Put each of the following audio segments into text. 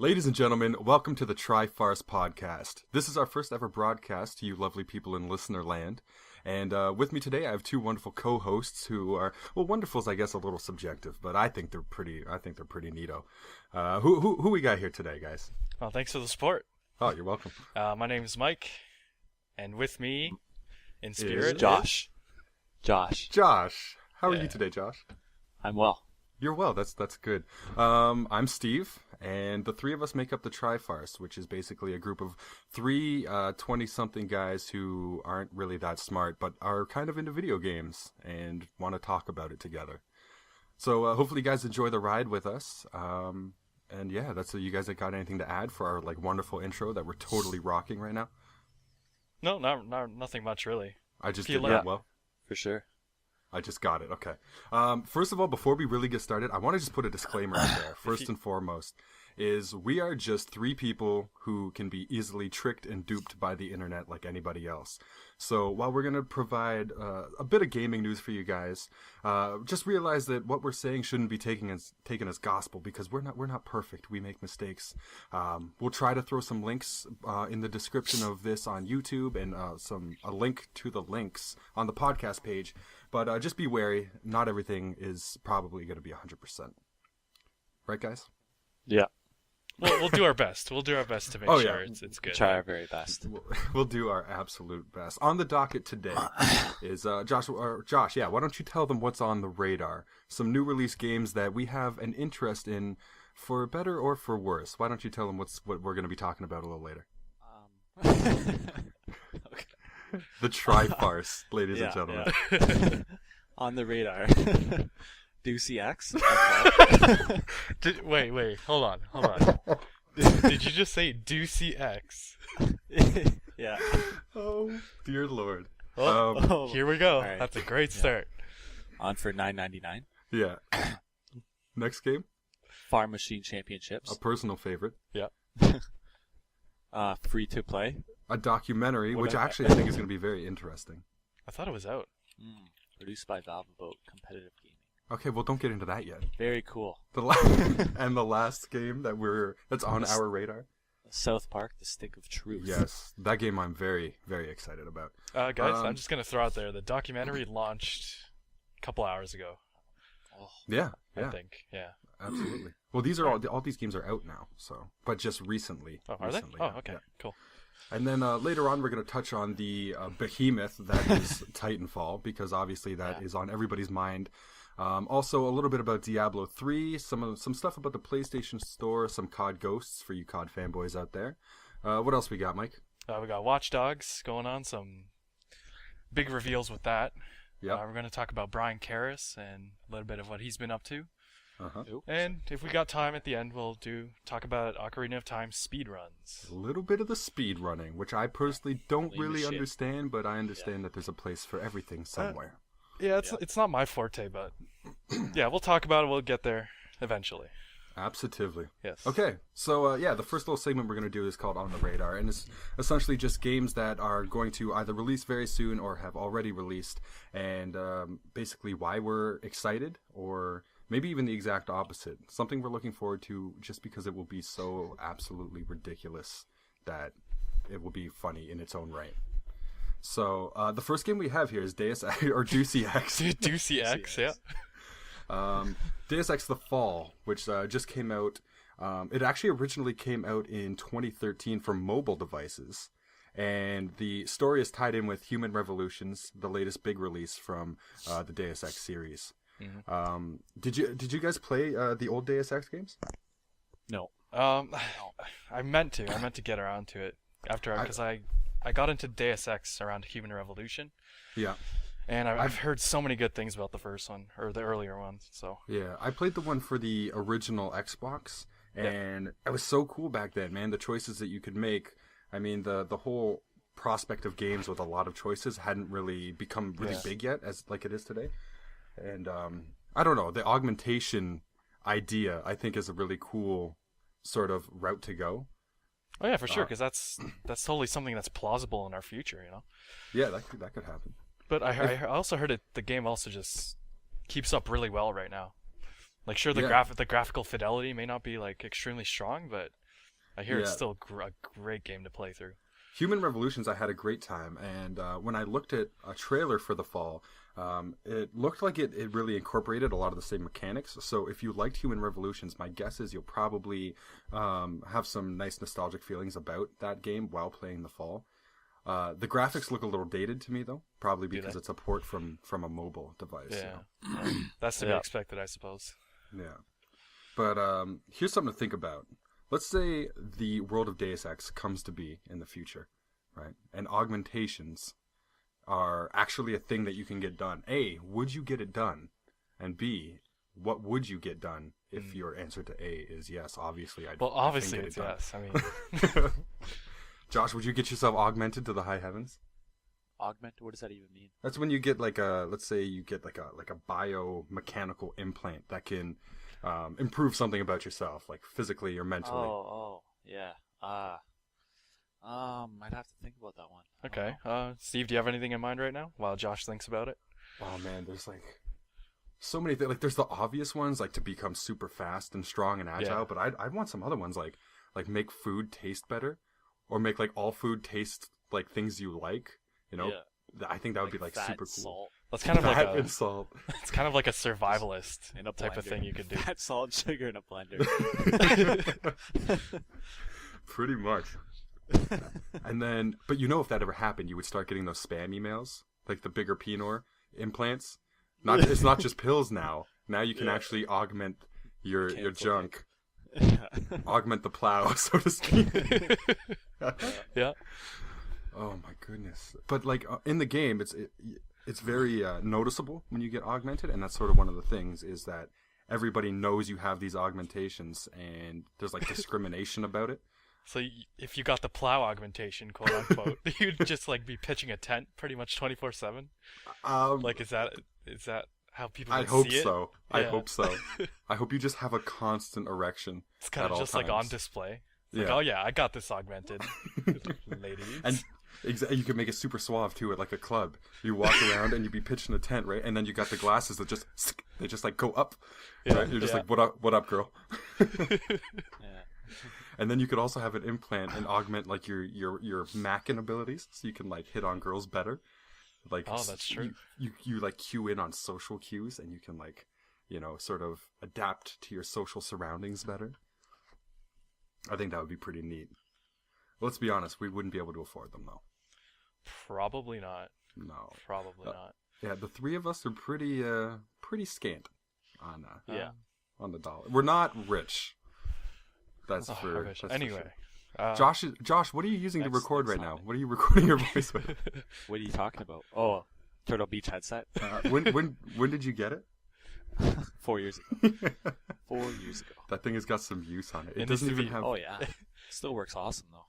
Ladies and gentlemen, welcome to the Trifarce Podcast. This is our first ever broadcast to you lovely people in listener land. And with me today, I have two wonderful co-hosts who are, well, wonderful is, I guess, a little subjective, but I think they're pretty neato. Who we got here today, guys? Well, thanks for the support. Oh, you're welcome. My name is Mike, and with me, in spirit, is Josh. Josh, how are you today, Josh? I'm well. You're well. That's good. I'm Steve, and the three of us make up the Trifarce, which is basically a group of three 20-something guys who aren't really that smart, but are kind of into video games and want to talk about it together. So hopefully, you guys enjoy the ride with us. And yeah, that's you guys that got anything to add for our wonderful intro that we're totally rocking right now? No, nothing much really. I just Feel did that well. For sure. I just got it. Okay. First of all, before we really get started, I want to just put a disclaimer out there. First and foremost, is we are just three people who can be easily tricked and duped by the internet like anybody else. So while we're going to provide a bit of gaming news for you guys, just realize that what we're saying shouldn't be taken as gospel, because we're not perfect. We make mistakes. We'll try to throw some links in the description of this on YouTube and a link to the links on the podcast page. But just be wary. Not everything is probably going to be 100%. Right, guys? Yeah. We'll do our best. We'll do our best to make sure it's good. Try our very best. We'll do our absolute best. On the docket today is Josh. Yeah, why don't you tell them what's on the radar? Some new release games that we have an interest in, for better or for worse. Why don't you tell them what we're going to be talking about a little later? Okay. The Trifarce, ladies and gentlemen. Yeah. On the radar. Deucey X. Wait, hold on. Did you just say Deucey X? Yeah. Oh, dear Lord. Here we go. Right. That's a great start. On for $9.99. Yeah. Next game? Farm Machine Championships. A personal favorite. Yeah. Free to play. A documentary, which actually I think is going to be very interesting. I thought it was out. Produced by Valve about competitive gaming. Okay, well, don't get into that yet. Very cool. And the last game that's on our radar. South Park: The Stick of Truth. Yes, that game I'm very, very excited about. Guys, I'm just going to throw out there, the documentary launched a couple hours ago. Yeah. I think, yeah. Absolutely. Well, these are all these games are out now, so, but just recently. Oh, are they? Oh, okay, yeah. Cool. And then later on, we're going to touch on the behemoth that is Titanfall, because obviously that is on everybody's mind. Also, a little bit about Diablo 3, some stuff about the PlayStation Store, some COD ghosts for you COD fanboys out there. What else we got, Mike? We got Watch Dogs going on, some big reveals with that. Yeah. We're going to talk about Brian Karras and a little bit of what he's been up to. Uh-huh. And if we got time at the end, we'll talk about Ocarina of Time speed runs. A little bit of the speed running, which I personally don't really understand, but I understand that there's a place for everything somewhere. It's not my forte, but yeah, we'll talk about it. We'll get there eventually. Absolutely. Yes. Okay, so the first little segment we're going to do is called On the Radar, and it's essentially just games that are going to either release very soon or have already released, and basically why we're excited, or maybe even the exact opposite. Something we're looking forward to just because it will be so absolutely ridiculous that it will be funny in its own right. So the first game we have here is Deus Ex, or Deucey X. Deucey X, yeah. Deus Ex The Fall, which just came out. It actually originally came out in 2013 for mobile devices. And the story is tied in with Human Revolutions, the latest big release from the Deus Ex series. Mm-hmm. Did you guys play the old Deus Ex games? No. I meant to get around to it because I got into Deus Ex around Human Revolution. Yeah. And I've heard so many good things about the first one, or the earlier ones. So yeah, I played the one for the original Xbox, and it was so cool back then, man. The choices that you could make. I mean, the whole prospect of games with a lot of choices hadn't really become really big yet, as like it is today. And I don't know, the augmentation idea, I think, is a really cool sort of route to go. Oh yeah, for sure, because that's totally something that's plausible in our future, you know. Yeah, that could happen. But I also heard the game also just keeps up really well right now. Like, sure, the graphical fidelity may not be like extremely strong, but I hear it's still a great game to play through. Human Revolutions, I had a great time, and when I looked at a trailer for the fall, it looked like it really incorporated a lot of the same mechanics. So if you liked Human Revolutions, my guess is you'll probably have some nice nostalgic feelings about that game while playing the fall. The graphics look a little dated to me, though, probably because it's a port from a mobile device. Yeah, that's to be expected, I suppose. Yeah, but here's something to think about. Let's say the world of Deus Ex comes to be in the future, right? And augmentations are actually a thing that you can get done. A, would you get it done? And B, what would you get done if your answer to A is yes? Obviously, obviously it's yes. I mean, Josh, would you get yourself augmented to the high heavens? Augment? What does that even mean? That's when you get let's say you get like a biomechanical implant that can improve something about yourself, like physically or mentally. Yeah. I'd have to think about that one. Okay. Steve, do you have anything in mind right now while Josh thinks about it? Oh man, there's like so many things. Like there's the obvious ones, like to become super fast and strong and agile. Yeah. But I'd want some other ones, like make food taste better, or make like all food taste like things you like. You know, I think that would be like super cool. Salt. That's kind of like and salt. It's kind of like a survivalist in a type of thing you could do. Fat, salt, sugar in a blender. Pretty much. And then, but if that ever happened, you would start getting those spam emails, like the bigger Pinor implants. It's not just pills now. Now you can actually augment your junk. Augment the plow, so to speak. Yeah. Oh my goodness! But like in the game, it's very noticeable when you get augmented, and that's sort of one of the things is that everybody knows you have these augmentations, and there's like discrimination about it. So if you got the plow augmentation, quote unquote, you'd just like be pitching a tent pretty much 24/7. Like is that how people would see it? So. Yeah. I hope so. I hope you just have a constant erection. It's kind of just like on display. It's like, oh yeah, I got this augmented, ladies. And you can make it super suave too at like a club. You walk around and you'd be pitching a tent, right? And then you got the glasses that just like go up. Yeah, right? You're just like, what up, girl? And then you could also have an implant and augment like your macking abilities, so you can like hit on girls better. Like, that's true. You like cue in on social cues, and you can like, sort of adapt to your social surroundings better. I think that would be pretty neat. Let's be honest, we wouldn't be able to afford them though. Probably not. No. Probably not. Yeah, the three of us are pretty scant on the dollar. We're not rich. That's for anyway. For sure. Josh, what are you using to record right now? What are you recording your voice with? What are you talking about? Oh, Turtle Beach headset. When did you get it? 4 years ago. 4 years ago. That thing has got some use on it. It doesn't even have. Oh yeah, still works awesome though.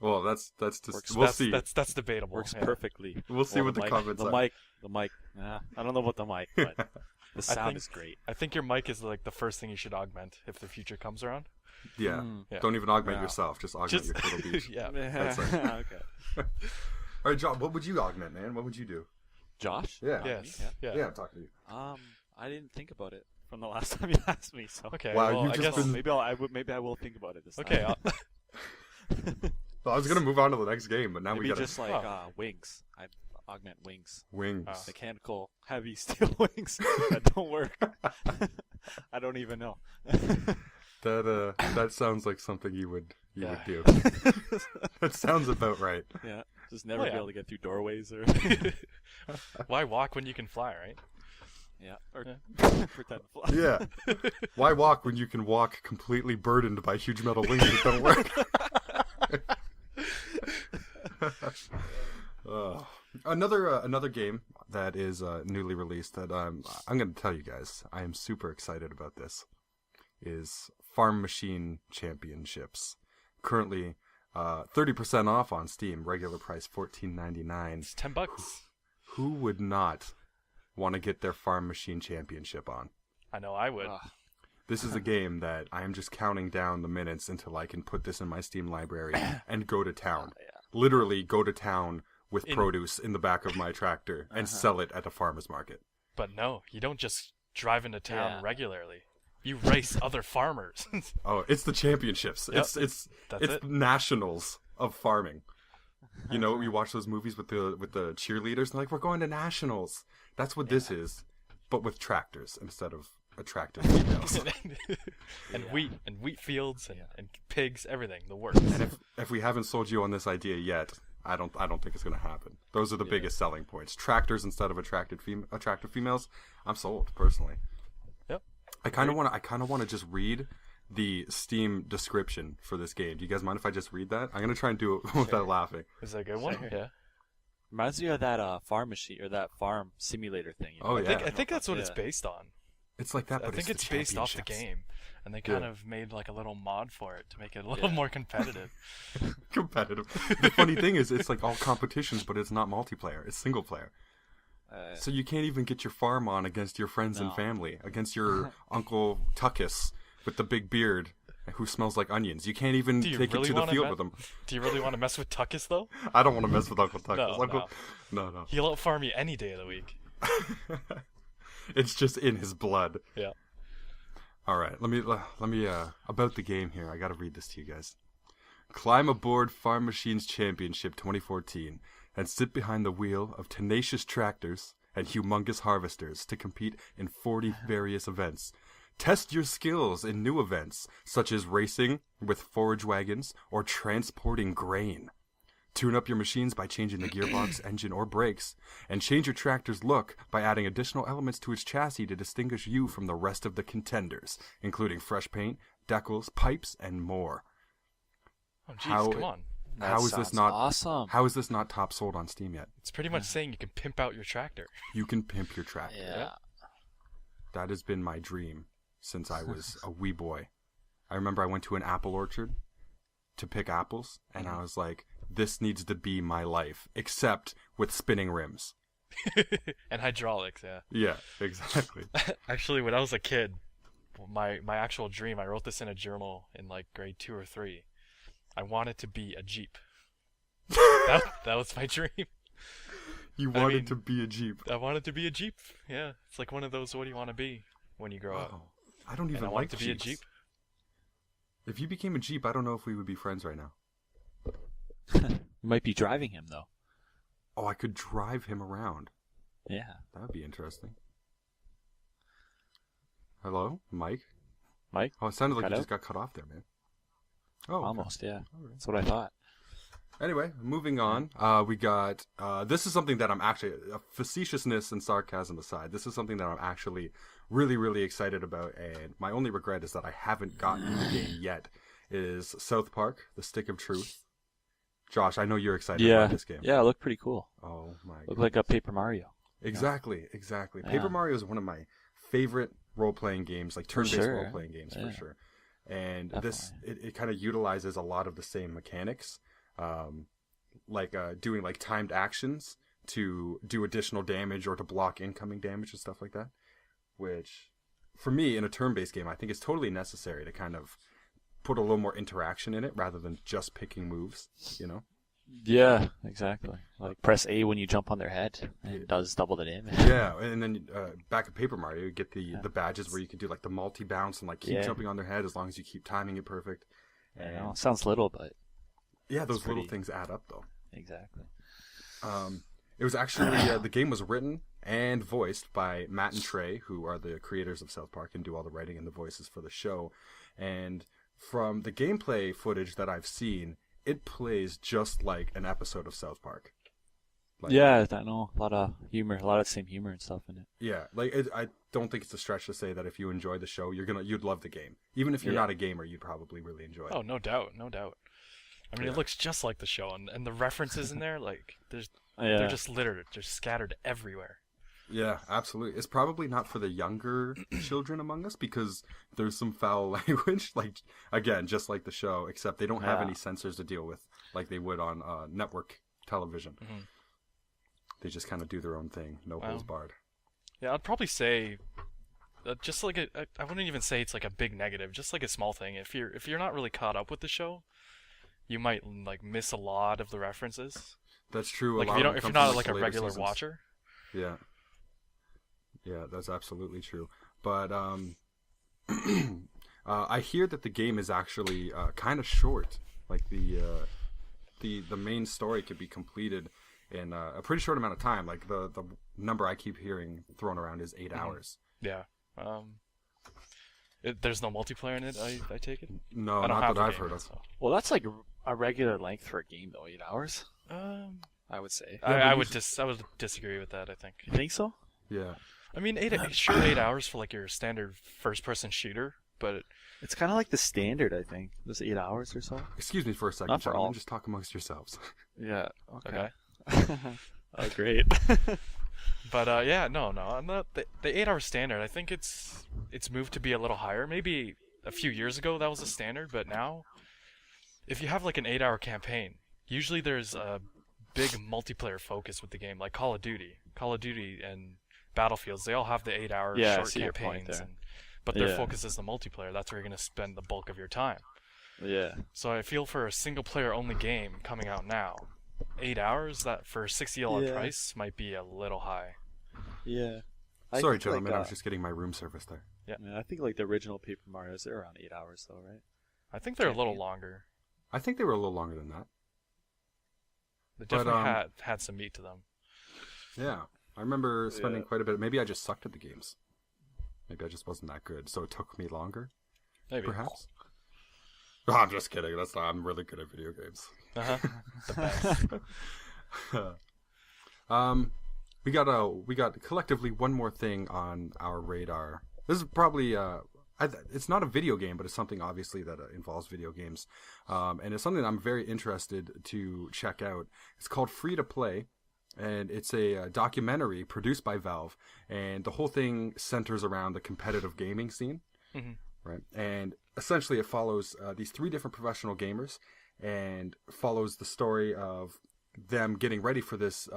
Well, that's just we'll see. That's debatable. Works perfectly. We'll see what the comments are. The mic. I don't know about the mic, but the sound is great. I think your mic is like the first thing you should augment if the future comes around. Yeah. Don't even augment yourself. Just augment your Turtle Beach. Yeah. That's it. Okay. All right, John. What would you augment, man? What would you do? Josh? Yeah. Yes. Yeah. I'm talking to you. I didn't think about it from the last time you asked me. So okay. Wow, well, I guess maybe I will think about it this time. Okay. Well, I was gonna move on to the next game, but now maybe we got just like wings. I augment wings. Wings. Mechanical, heavy steel wings that don't work. I don't even know. That sounds like something you would do. That sounds about right. Yeah. Just never be able to get through doorways or. Why walk when you can fly, right? Yeah. Or pretend to fly. Yeah. Why walk when you can walk completely burdened by huge metal wings that don't work? Another game that is newly released that I'm going to tell you guys I am super excited about this is Farm Machine Championships. Currently 30% off on Steam, regular price $14.99. It's $10. Who would not want to get their Farm Machine Championship on? I know I would. This is a game that I am just counting down the minutes until I can put this in my Steam library and go to town. Literally go to town with produce in the back of my tractor and sell it at a farmer's market. But no, you don't just drive into town regularly. You race other farmers. Oh, it's the championships. Yep. It's it. nationals of farming. You know, you watch those movies with the cheerleaders, and like, we're going to nationals. That's what this is, but with tractors instead of attractive females. and wheat fields and pigs, everything, the works. And if we haven't sold you on this idea yet, I don't think it's going to happen. Those are the biggest selling points. Tractors instead of attractive females. I'm sold personally. Yep. I kind of want to just read the Steam description for this game. Do you guys mind if I just read that? I'm going to try and do it without laughing. Is that a good one? Yeah. Reminds me of that farm machine or that farm simulator thing. Oh, yeah. I think that's what it's based on. It's like that, but I think it's based off the game, and they kind of made like a little mod for it to make it a little more competitive. Competitive. The funny thing is, it's like all competitions, but it's not multiplayer. It's single player. So you can't even get your farm on against your friends and family, against your Uncle Tuckus with the big beard who smells like onions. You can't even take it to the field with him. Do you really want to mess with Tuckus, though? I don't want to mess with Uncle Tuckus. No. He'll out-farm you any day of the week. It's just in his blood. Yeah. All right. Let me about the game here. I got to read this to you guys. Climb aboard Farm Machines Championship 2014 and sit behind the wheel of tenacious tractors and humongous harvesters to compete in 40 various events. Test your skills in new events, such as racing with forage wagons or transporting grain. Tune up your machines by changing the gearbox, engine, or brakes, and change your tractor's look by adding additional elements to its chassis to distinguish you from the rest of the contenders, including fresh paint, decals, pipes, and more. Oh, jeez, come on. How is this not awesome? How is this not top sold on Steam yet? It's pretty much saying you can pimp out your tractor. You can pimp your tractor. Yeah. That has been my dream since I was a wee boy. I remember I went to an apple orchard to pick apples, and I was like, this needs to be my life, except with spinning rims. And hydraulics, yeah. Yeah, exactly. Actually, when I was a kid, my actual dream, I wrote this in a journal in like grade 2 or 3. I wanted to be a Jeep. that was my dream. You wanted to be a Jeep? I wanted to be a Jeep, yeah. It's like one of those, what do you want to be when you grow up? I don't even and I like wanted to Jeeps. be a Jeep. If you became a Jeep, I don't know if we would be friends right now. You might be driving him, though. Oh, I could drive him around. Yeah. That would be interesting. Hello? Mike? Mike? Oh, it sounded like you just got cut off there, man. Oh, almost, okay. yeah. That's what I thought. Anyway, moving on. We got... this is something that I'm actually... facetiousness and sarcasm aside, this is something that I'm actually really, really excited about, and my only regret is that I haven't gotten the game yet, is South Park, The Stick of Truth. Josh, I know you're excited about this game. Yeah, it looked pretty cool. Oh, my God. Looked like a Paper Mario. Exactly. Yeah. Paper Mario is one of my favorite role-playing games, like turn-based role-playing games, for sure. And it kind of utilizes a lot of the same mechanics, like doing like timed actions to do additional damage or to block incoming damage and stuff like that, which for me in a turn-based game I think is totally necessary to kind of put a little more interaction in it rather than just picking moves, you know? Yeah, exactly. Like press A when you jump on their head, and it does double the damage. Yeah, and then back at Paper Mario, you get the badges where you can do like the multi-bounce and like keep jumping on their head as long as you keep timing it perfect. And sounds little, but yeah, those little things add up though. Exactly. It was actually the game was written and voiced by Matt and Trey, who are the creators of South Park and do all the writing and the voices for the show. And from the gameplay footage that I've seen, it plays just like an episode of South Park. Like, yeah, I know. A lot of humor, a lot of the same humor and stuff in it. Yeah, like I don't think it's a stretch to say that if you enjoy the show, you'd love the game. Even if you're not a gamer, you'd probably really enjoy it. Oh, no doubt. I mean, it looks just like the show, and the references in there, like they're just littered, they're scattered everywhere. Yeah, absolutely. It's probably not for the younger children among us because there's some foul language, like, again, just like the show, except they don't have any censors to deal with like they would on network television. Mm-hmm. They just kind of do their own thing, no holds barred. Yeah, I'd probably say just like I wouldn't even say it's like a big negative, just like a small thing. If you're not really caught up with the show, you might like miss a lot of the references. That's true. Like if you're not like a regular watcher. Yeah. Yeah, that's absolutely true. But I hear that the game is actually kind of short. Like the main story could be completed in a pretty short amount of time. Like the number I keep hearing thrown around is 8 hours. Yeah. There's no multiplayer in it. I take it. No, not that I've heard of. So. Well, that's like a regular length for a game, though. 8 hours. I would say. I would disagree with that. I think. You think so? Yeah. I mean, 8 hours for like your standard first-person shooter, but it's kind of like the standard. I think this 8 hours or so. Excuse me for a second. Not for all. Just talk amongst yourselves. Yeah. Okay. Oh, great. But yeah, no, I'm not the 8-hour standard. I think it's moved to be a little higher. Maybe a few years ago that was the standard, but now, if you have like an 8-hour campaign, usually there's a big multiplayer focus with the game, like Call of Duty and Battlefields. They all have the 8-hour short campaigns, but their focus is the multiplayer. That's where you're gonna spend the bulk of your time. Yeah. So I feel for a single player only game coming out now, 8 hours that for $60 price might be a little high. Yeah. Sorry, gentlemen, I was just getting my room service there. Yeah. I think like the original Paper Mario's, they're around 8 hours though, right? I think they're a little longer. I think they were a little longer than that. They definitely had some meat to them. Yeah. I remember spending quite a bit. Maybe I just sucked at the games. Maybe I just wasn't that good, so it took me longer. Maybe. Perhaps. Oh, I'm just kidding. I'm really good at video games. The best. We got collectively one more thing on our radar. This is probably it's not a video game, but it's something obviously that involves video games, and it's something that I'm very interested to check out. It's called Free to Play, and it's a documentary produced by Valve, and the whole thing centers around the competitive gaming scene, right? And essentially, it follows these 3 different professional gamers, and follows the story of them getting ready for this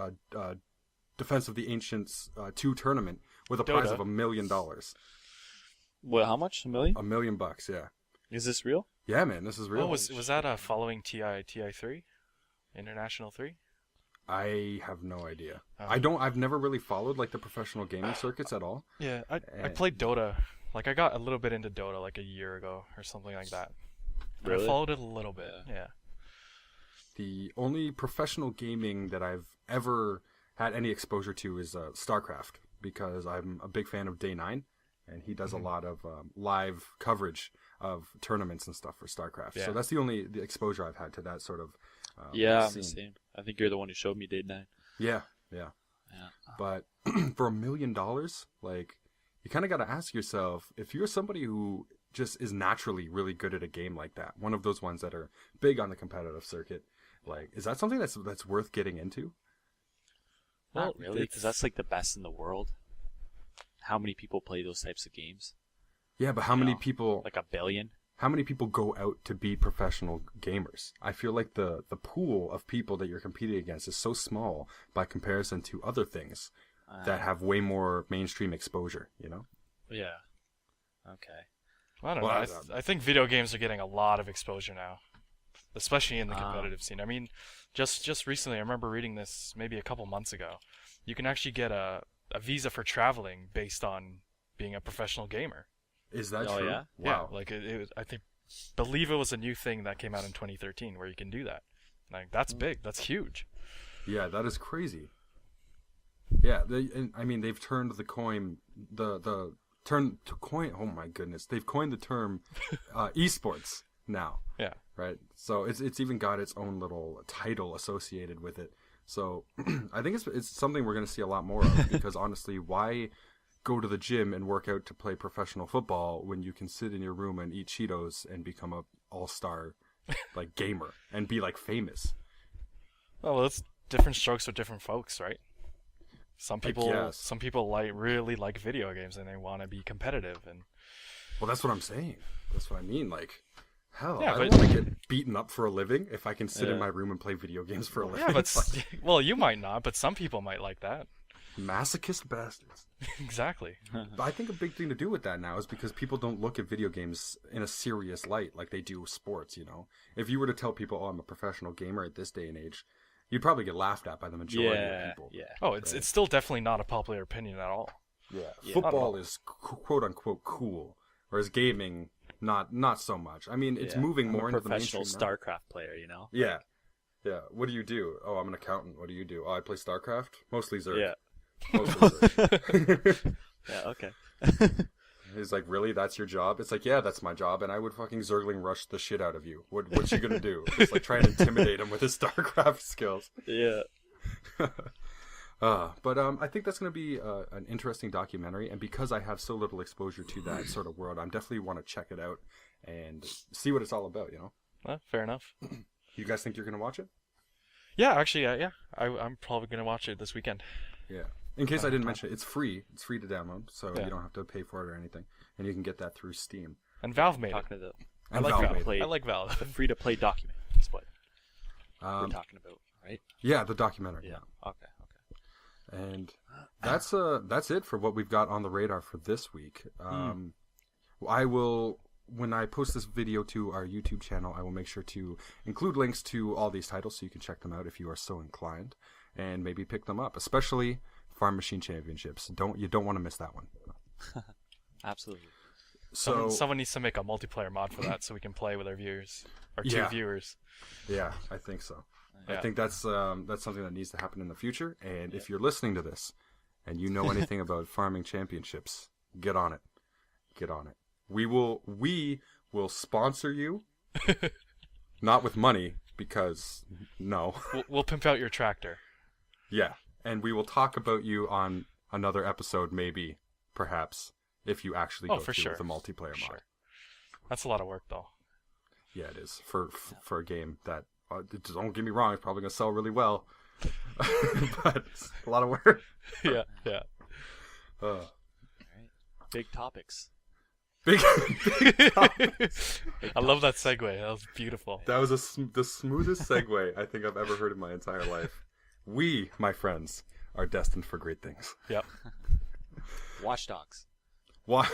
Defense of the Ancients 2 tournament with a prize of $1 million. Well, how much? $1 million? $1 million, yeah. Is this real? Yeah, man, this is real. Oh, was that following TI3? International 3? I have no idea. I've never really followed like the professional gaming circuits at all. Yeah, I played Dota. Like I got a little bit into Dota like a year ago or something like that. Really? I followed it a little bit. Yeah. The only professional gaming that I've ever had any exposure to is StarCraft, because I'm a big fan of Day 9, and he does a lot of live coverage of tournaments and stuff for StarCraft. Yeah. So that's the exposure I've had to that sort of I'm the same. I think you're the one who showed me Day 9. Yeah. But for $1 million, like, you kind of got to ask yourself, if you're somebody who just is naturally really good at a game like that, one of those ones that are big on the competitive circuit, like, is that something that's worth getting into? Not really, because that's like the best in the world. How many people play those types of games? Yeah, but how many people... Like 1 billion? How many people go out to be professional gamers? I feel like the pool of people that you're competing against is so small by comparison to other things that have way more mainstream exposure, you know? Yeah. Okay. I don't know. I think video games are getting a lot of exposure now, especially in the competitive scene. I mean, just recently, I remember reading this maybe a couple months ago. You can actually get a visa for traveling based on being a professional gamer. Is that true? Yeah? Wow. Yeah, like I believe it was a new thing that came out in 2013 where you can do that. Like, that's big. That's huge. Yeah, that is crazy. Yeah, they've turned the coin, oh my goodness, they've coined the term esports now. Yeah. Right? So it's even got its own little title associated with it. So I think it's something we're going to see a lot more of, because honestly, why go to the gym and work out to play professional football when you can sit in your room and eat Cheetos and become a all-star like gamer and be like famous? Well, it's different strokes for different folks, right? Some people really like video games and they want to be competitive, and well, that's what I'm saying. That's what I mean. Like, hell, yeah, I don't want to get beaten up for a living if I can sit in my room and play video games for a living. Yeah, but well, you might not, but some people might like that. Masochist bastards. Exactly. But I think a big thing to do with that now is because people don't look at video games in a serious light like they do sports, you know? If you were to tell people, oh, I'm a professional gamer at this day and age, you'd probably get laughed at by the majority of people. Yeah. Oh, it's still definitely not a popular opinion at all. Yeah. Football is quote-unquote cool, Whereas gaming, not so much. I mean, it's moving more into the mainstream. I'm a professional StarCraft player, you know? Yeah. Yeah. What do you do? Oh, I'm an accountant. What do you do? Oh, I play StarCraft? Mostly Zerg. Yeah. Mostly Zerg. Yeah, okay. He's like, really? That's your job? It's like, yeah, that's my job, and I would fucking Zergling rush the shit out of you. What's you gonna do? It's like trying to intimidate him with his StarCraft skills. Yeah. But I think that's going to be an interesting documentary, and because I have so little exposure to that sort of world, I definitely want to check it out and see what it's all about, you know? Fair enough. You guys think you're going to watch it? Yeah, actually, yeah. I'm probably going to watch it this weekend. Yeah. In case I didn't mention it, it's free. It's free to download, so you don't have to pay for it or anything, and you can get that through Steam. And Valve made it. I like Valve. I like Valve. The free-to-play document is what we're talking about, right? Yeah, the documentary. Yeah. Okay. And that's it for what we've got on the radar for this week. I will, when I post this video to our YouTube channel, I will make sure to include links to all these titles so you can check them out if you are so inclined, and maybe pick them up, especially Farm Machine Championships. You don't want to miss that one. Absolutely. So someone needs to make a multiplayer mod for that so we can play with our viewers, or two viewers. Yeah, I think so. I think that's something that needs to happen in the future. And if you're listening to this and you know anything about farming championships, get on it. Get on it. We will sponsor you, not with money, because no. We'll pimp out your tractor. Yeah, and we will talk about you on another episode, maybe, perhaps, if you actually go through with a multiplayer mod. Sure. That's a lot of work, though. Yeah, it is for a game that. Don't get me wrong, it's probably going to sell really well. But it's a lot of work. Yeah. All right. Big topics. Big topics. I love that segue. That was beautiful. That was the smoothest segue I think I've ever heard in my entire life. We, my friends, are destined for great things. Yep. Watch Dogs. Watch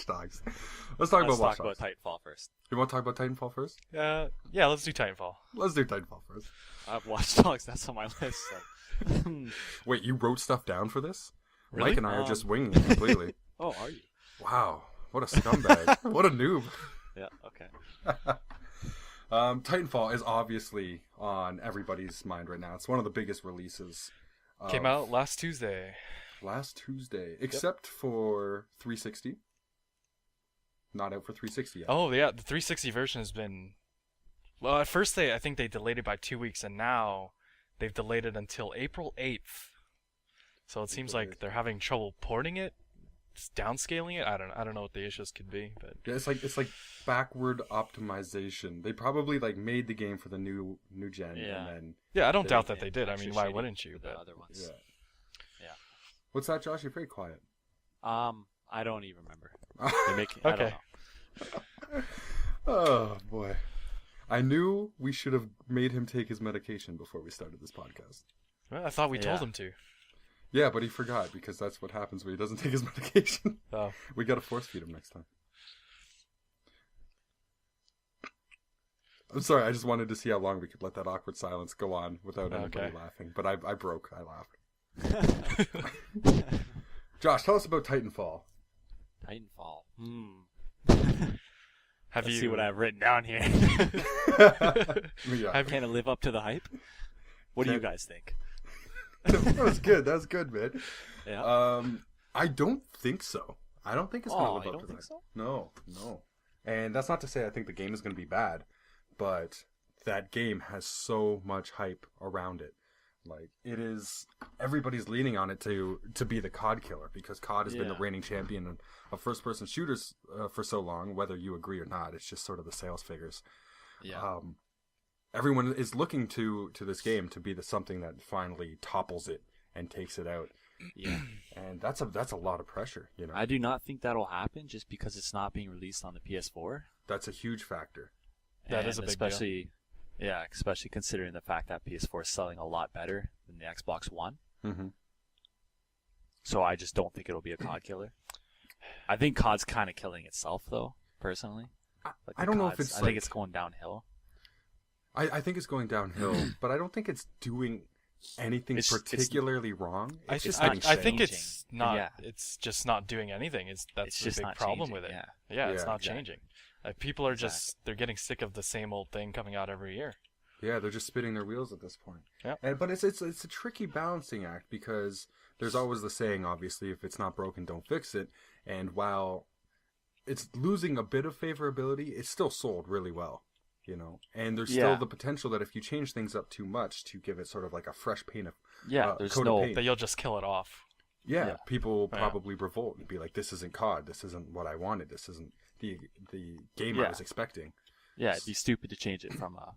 Dogs. Let's talk about Watch Dogs. Let's talk about Titanfall first. You want to talk about Titanfall first? Yeah, let's do Titanfall. Let's do Titanfall first. Watch Dogs, that's on my list. So. Wait, you wrote stuff down for this? Really? Mike and I are just winging it completely. Oh, are you? Wow, what a scumbag. What a noob. Yeah, okay. Titanfall is obviously on everybody's mind right now. It's one of the biggest releases. Came out last Tuesday. Except for 360. Not out for 360 yet. Oh, yeah, the 360 version has been... Well, at first I think they delayed it by 2 weeks, and now they've delayed it until April 8th. So it seems like they're having trouble porting it, downscaling it. I don't know what the issues could be, but yeah, it's like backward optimization. They probably made the game for the new gen, and then I don't doubt that they did. I mean, why wouldn't you? The other ones. Yeah. What's that, Josh? You're very quiet. I don't even remember. Okay. I don't know. Oh boy, I knew we should have made him take his medication before we started this podcast. Well, I thought we told him to. Yeah, but he forgot, because that's what happens when he doesn't take his medication. Oh. We gotta force feed him next time. I'm sorry, I just wanted to see how long we could let that awkward silence go on without anybody laughing. But I laughed. Josh, tell us about Titanfall. Titanfall. Let's see what I've written down here. Can it live up to the hype? What do you guys think? That was good. That was good, man. Yeah. I don't think so. I don't think it's going to live up to that. So? No. And that's not to say I think the game is going to be bad, but that game has so much hype around it. Like, it is, everybody's leaning on it to be the COD killer, because COD has been the reigning champion of first-person shooters for so long, whether you agree or not. It's just sort of the sales figures. Yeah. Everyone is looking to this game to be something that finally topples it and takes it out. Yeah. And that's a lot of pressure, you know. I do not think that'll happen just because it's not being released on the PS4. That's a huge factor. That is a big deal. Yeah, especially considering the fact that PS4 is selling a lot better than the Xbox One. Mm-hmm. So I just don't think it'll be a COD killer. I think COD's kind of killing itself, though, personally. I don't know if it's I think it's going downhill. I think it's going downhill, but I don't think it's doing anything particularly wrong. I think it's not. Yeah. It's just not doing anything. That's the big problem with it. Yeah, it's not changing. People are just they're getting sick of the same old thing coming out every year. Yeah, they're just spinning their wheels at this point. Yeah. But it's a tricky balancing act because there's always the saying, obviously, if it's not broken, don't fix it. And while it's losing a bit of favorability, it's still sold really well, you know. And there's still the potential that if you change things up too much to give it sort of like a fresh paint of there's coat no of paint, that you'll just kill it off. Yeah, people will probably revolt and be like, "This isn't COD. This isn't what I wanted. This isn't the game I was expecting." Yeah, it'd be stupid to change it from a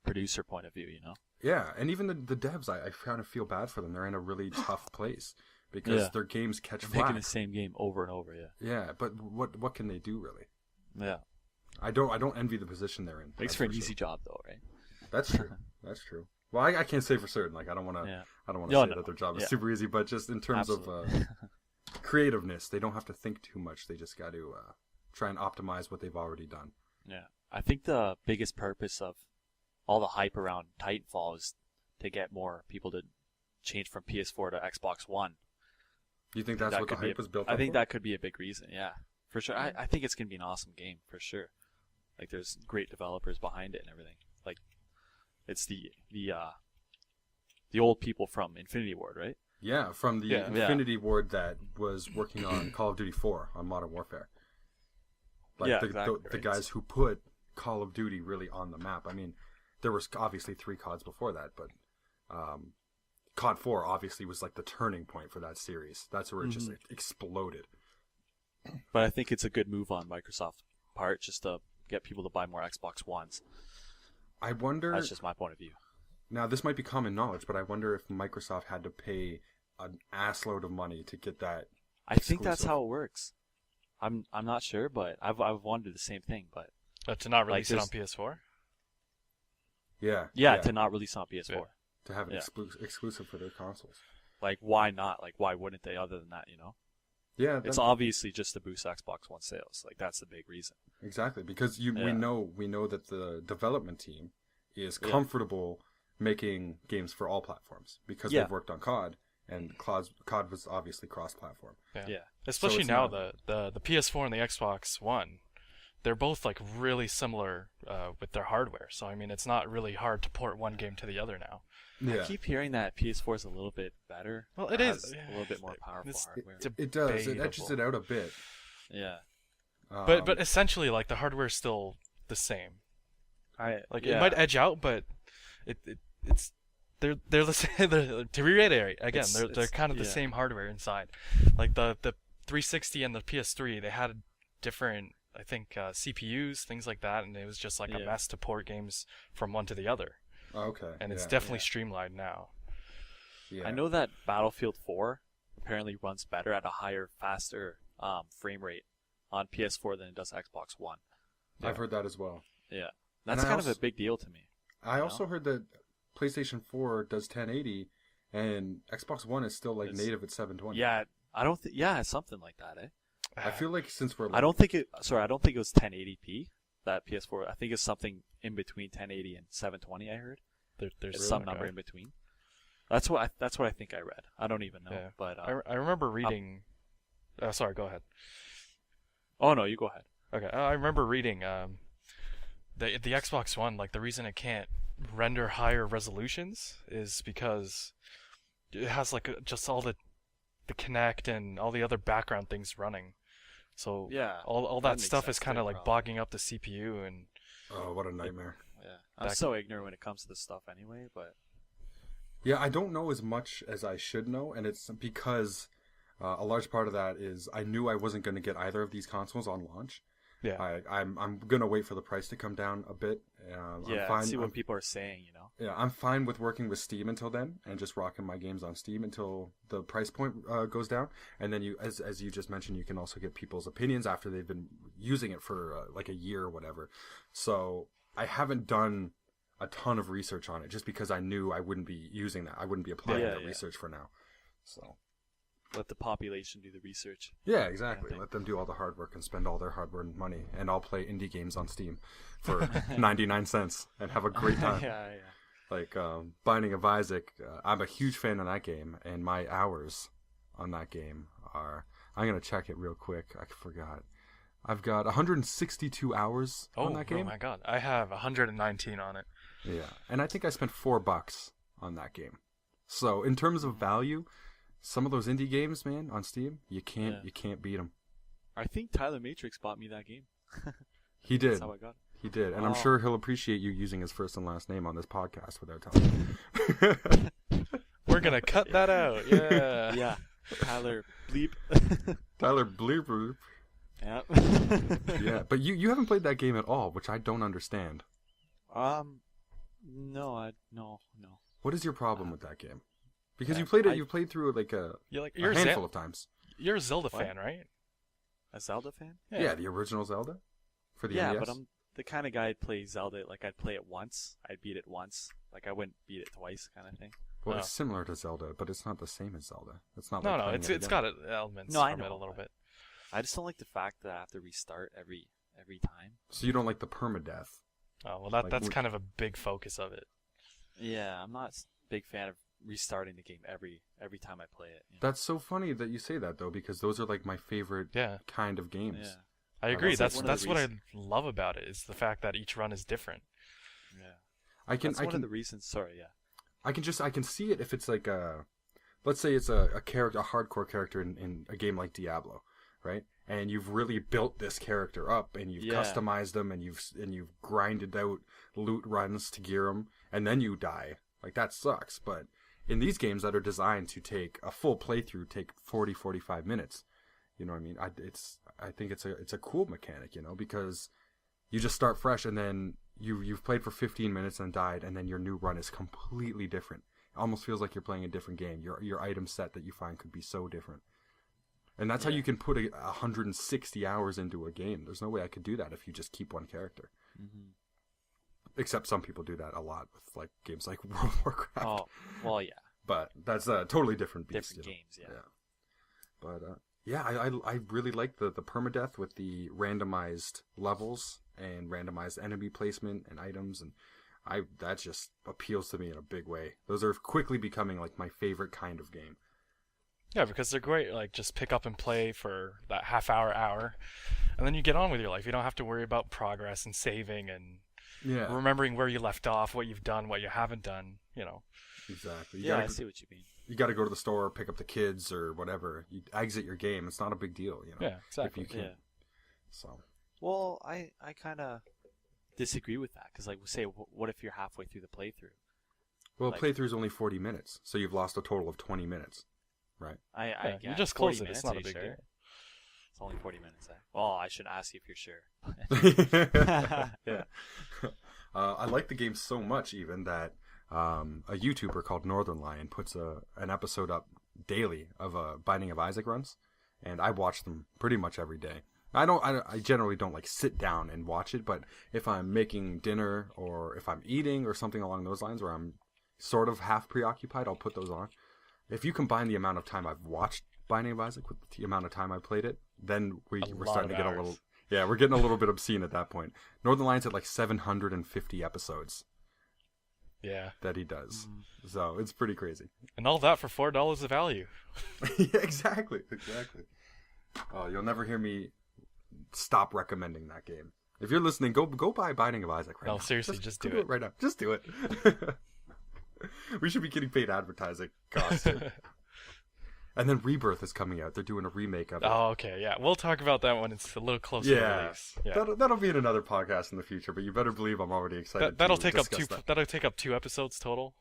producer point of view, you know. Yeah, and even the devs, I kind of feel bad for them. They're in a really tough place because their games catch flack. Making the same game over and over. Yeah, but what can they do really? Yeah, I don't envy the position they're in. Makes for an easy job though, right? That's true. That's true. Well, I can't say for certain. Like I don't want to say that their job is super easy, but just in terms of creativeness, they don't have to think too much. They just got to try and optimize what they've already done. Yeah, I think the biggest purpose of all the hype around Titanfall is to get more people to change from PS4 to Xbox One. You think that's what the hype was built up I think for? that could be a big reason, yeah. For sure. I think it's going to be an awesome game, for sure. Like, there's great developers behind it and everything. Like, it's the old people from Infinity Ward, right? Yeah, from the Infinity Ward that was working on Call of Duty 4 on Modern Warfare. Like the guys who put Call of Duty really on the map. I mean, there was obviously 3 CODs before that, but COD 4 obviously was like the turning point for that series. That's where it just exploded. But I think it's a good move on Microsoft's part just to get people to buy more Xbox Ones. I wonder... That's just my point of view. Now, this might be common knowledge, but I wonder if Microsoft had to pay an assload of money to get that I think that's how it works. I'm not sure, but I've wondered the same thing. But to not release it on PS4? Yeah, to not release on PS4. Yeah. To have it exclusive for their consoles. Like, why not? Like, why wouldn't they other than that, you know? Yeah. It's obviously just to boost Xbox One sales. Like, that's the big reason. Exactly, because we know that the development team is comfortable making games for all platforms because they've worked on COD, and COD was obviously cross-platform. Yeah. Especially so now, the PS4 and the Xbox One, they're both like really similar with their hardware. So I mean, it's not really hard to port one game to the other now. Yeah. I keep hearing that PS4 is a little bit better. It is a little bit more powerful hardware. It does. It edges it out a bit. Yeah. But essentially, like, the hardware is still the same. It might edge out, but it's they're the same. To reiterate again, they're kind of the same hardware inside. Like the 360 and the PS3, they had different, I think, CPUs, things like that, and it was just like a mess to port games from one to the other. Okay. And it's definitely streamlined now. Yeah. I know that Battlefield 4 apparently runs better at a higher, faster frame rate on PS4 than it does Xbox One. I've heard that as well. Yeah. That's kind of a big deal to me. I also heard that PlayStation 4 does 1080 and Xbox One is still like native at 720. Yeah, I don't something like that, eh? I feel like since we're I don't think it was 1080p, that PS4. I think it's something in between 1080 and 720, I heard. There's some number in between. That's what I think I read. I don't even know, but I remember reading sorry, go ahead. Oh no, you go ahead. Okay, I remember reading the Xbox One, like, the reason it can't render higher resolutions is because it has like just all the Kinect and all the other background things running. So all that stuff is kind of like bogging up the CPU and. Oh, what a nightmare! I'm so ignorant when it comes to this stuff anyway, but. Yeah, I don't know as much as I should know, and it's because a large part of that is I knew I wasn't going to get either of these consoles on launch. Yeah, I'm gonna wait for the price to come down a bit. I'm fine. See what people are saying, you know. Yeah, I'm fine with working with Steam until then, and just rocking my games on Steam until the price point goes down. And then as you just mentioned, you can also get people's opinions after they've been using it for like a year or whatever. So I haven't done a ton of research on it, just because I knew I wouldn't be using that. I wouldn't be applying that research for now. So. Let the population do the research. Yeah, exactly. Let them do all the hard work and spend all their hard-earned money, and I'll play indie games on Steam for 99 cents and have a great time. Like Binding of Isaac, I'm a huge fan of that game, and my hours on that game are... I'm going to check it real quick. I forgot. I've got 162 hours on that game. Oh my god. I have 119 on it. Yeah. And I think I spent $4 on that game. So in terms of value, some of those indie games, man, on Steam, you can't beat them. I think Tyler Matrix bought me that game. He did. That's how I got it. He did. And I'm sure he'll appreciate you using his first and last name on this podcast without telling him. We're going to cut that out. Yeah. Yeah. Tyler Bleep. Tyler Bleep. Yeah. Yeah, but you haven't played that game at all, which I don't understand. No. What is your problem with that game? Because you played through like a handful of times. You're a Zelda fan, right? A Zelda fan? Yeah, the original Zelda for the NES. Yeah, but I'm the kind of guy who'd play Zelda, like I'd play it once, I'd beat it once, like I wouldn't beat it twice kind of thing. Well, it's similar to Zelda, but it's not the same as Zelda. It's not. No, it's got elements from it a little bit. I just don't like the fact that I have to restart every time. So you don't like the permadeath? Oh well, that's kind of a big focus of it. Yeah, I'm not a big fan of restarting the game every time I play it. You know? That's so funny that you say that though, because those are like my favorite kind of games. Yeah. I agree. That's what I love about it is the fact that each run is different. Yeah, that's one of the reasons. Sorry, yeah. I can see it if it's like let's say it's a hardcore character in a game like Diablo, right? And you've really built this character up, and you've customized them, and you've grinded out loot runs to gear them, and then you die. Like that sucks. But in these games that are designed to take a full playthrough, take 40-45 minutes. You know what I mean? I think it's a cool mechanic, you know, because you just start fresh, and then you've played for 15 minutes and died, and then your new run is completely different. It almost feels like you're playing a different game. Your item set that you find could be so different. And that's how you can put 160 hours into a game. There's no way I could do that if you just keep one character. Mm-hmm. Except some people do that a lot with like games like World of Warcraft. Oh, well, yeah. But that's a totally different beast. Different games, yeah. But I really like the permadeath with the randomized levels and randomized enemy placement and items, and that just appeals to me in a big way. Those are quickly becoming like my favorite kind of game. Yeah, because they're great. Like just pick up and play for that half hour, and then you get on with your life. You don't have to worry about progress and saving and remembering where you left off, what you've done, what you haven't done. You know. Exactly. I see what you mean. You got to go to the store, pick up the kids or whatever. You exit your game. It's not a big deal, you know. Yeah, exactly. If you can. So. Well, I kind of disagree with that because, like, say, what if you're halfway through the playthrough? Well, playthrough is only 40 minutes, so you've lost a total of 20 minutes, right? You just close it. It's not a big deal. It's only 40 minutes. Well, I should ask you if you're sure. Yeah. I like the game so much, even that a YouTuber called Northern Lion puts an episode up daily of Binding of Isaac runs, and I watch them pretty much every day. I generally don't like sit down and watch it, but if I'm making dinner or if I'm eating or something along those lines where I'm sort of half preoccupied, I'll put those on. If you combine the amount of time I've watched Binding of Isaac with the amount of time I played it, then we're starting to get a little... Yeah, we're getting a little bit obscene at that point. Northern Lion's at like 750 episodes. Yeah. That he does. So it's pretty crazy. And all that for $4 of value. Yeah, exactly. Oh, you'll never hear me stop recommending that game. If you're listening, go buy Binding of Isaac right now. No, seriously, just do it right now. Just do it. We should be getting paid advertising costs. And then Rebirth is coming out. They're doing a remake of it. Oh, okay, yeah. We'll talk about that when it's a little closer to release. Yeah. That'll be in another podcast in the future, but you better believe I'm already excited. That'll take up 2 episodes total.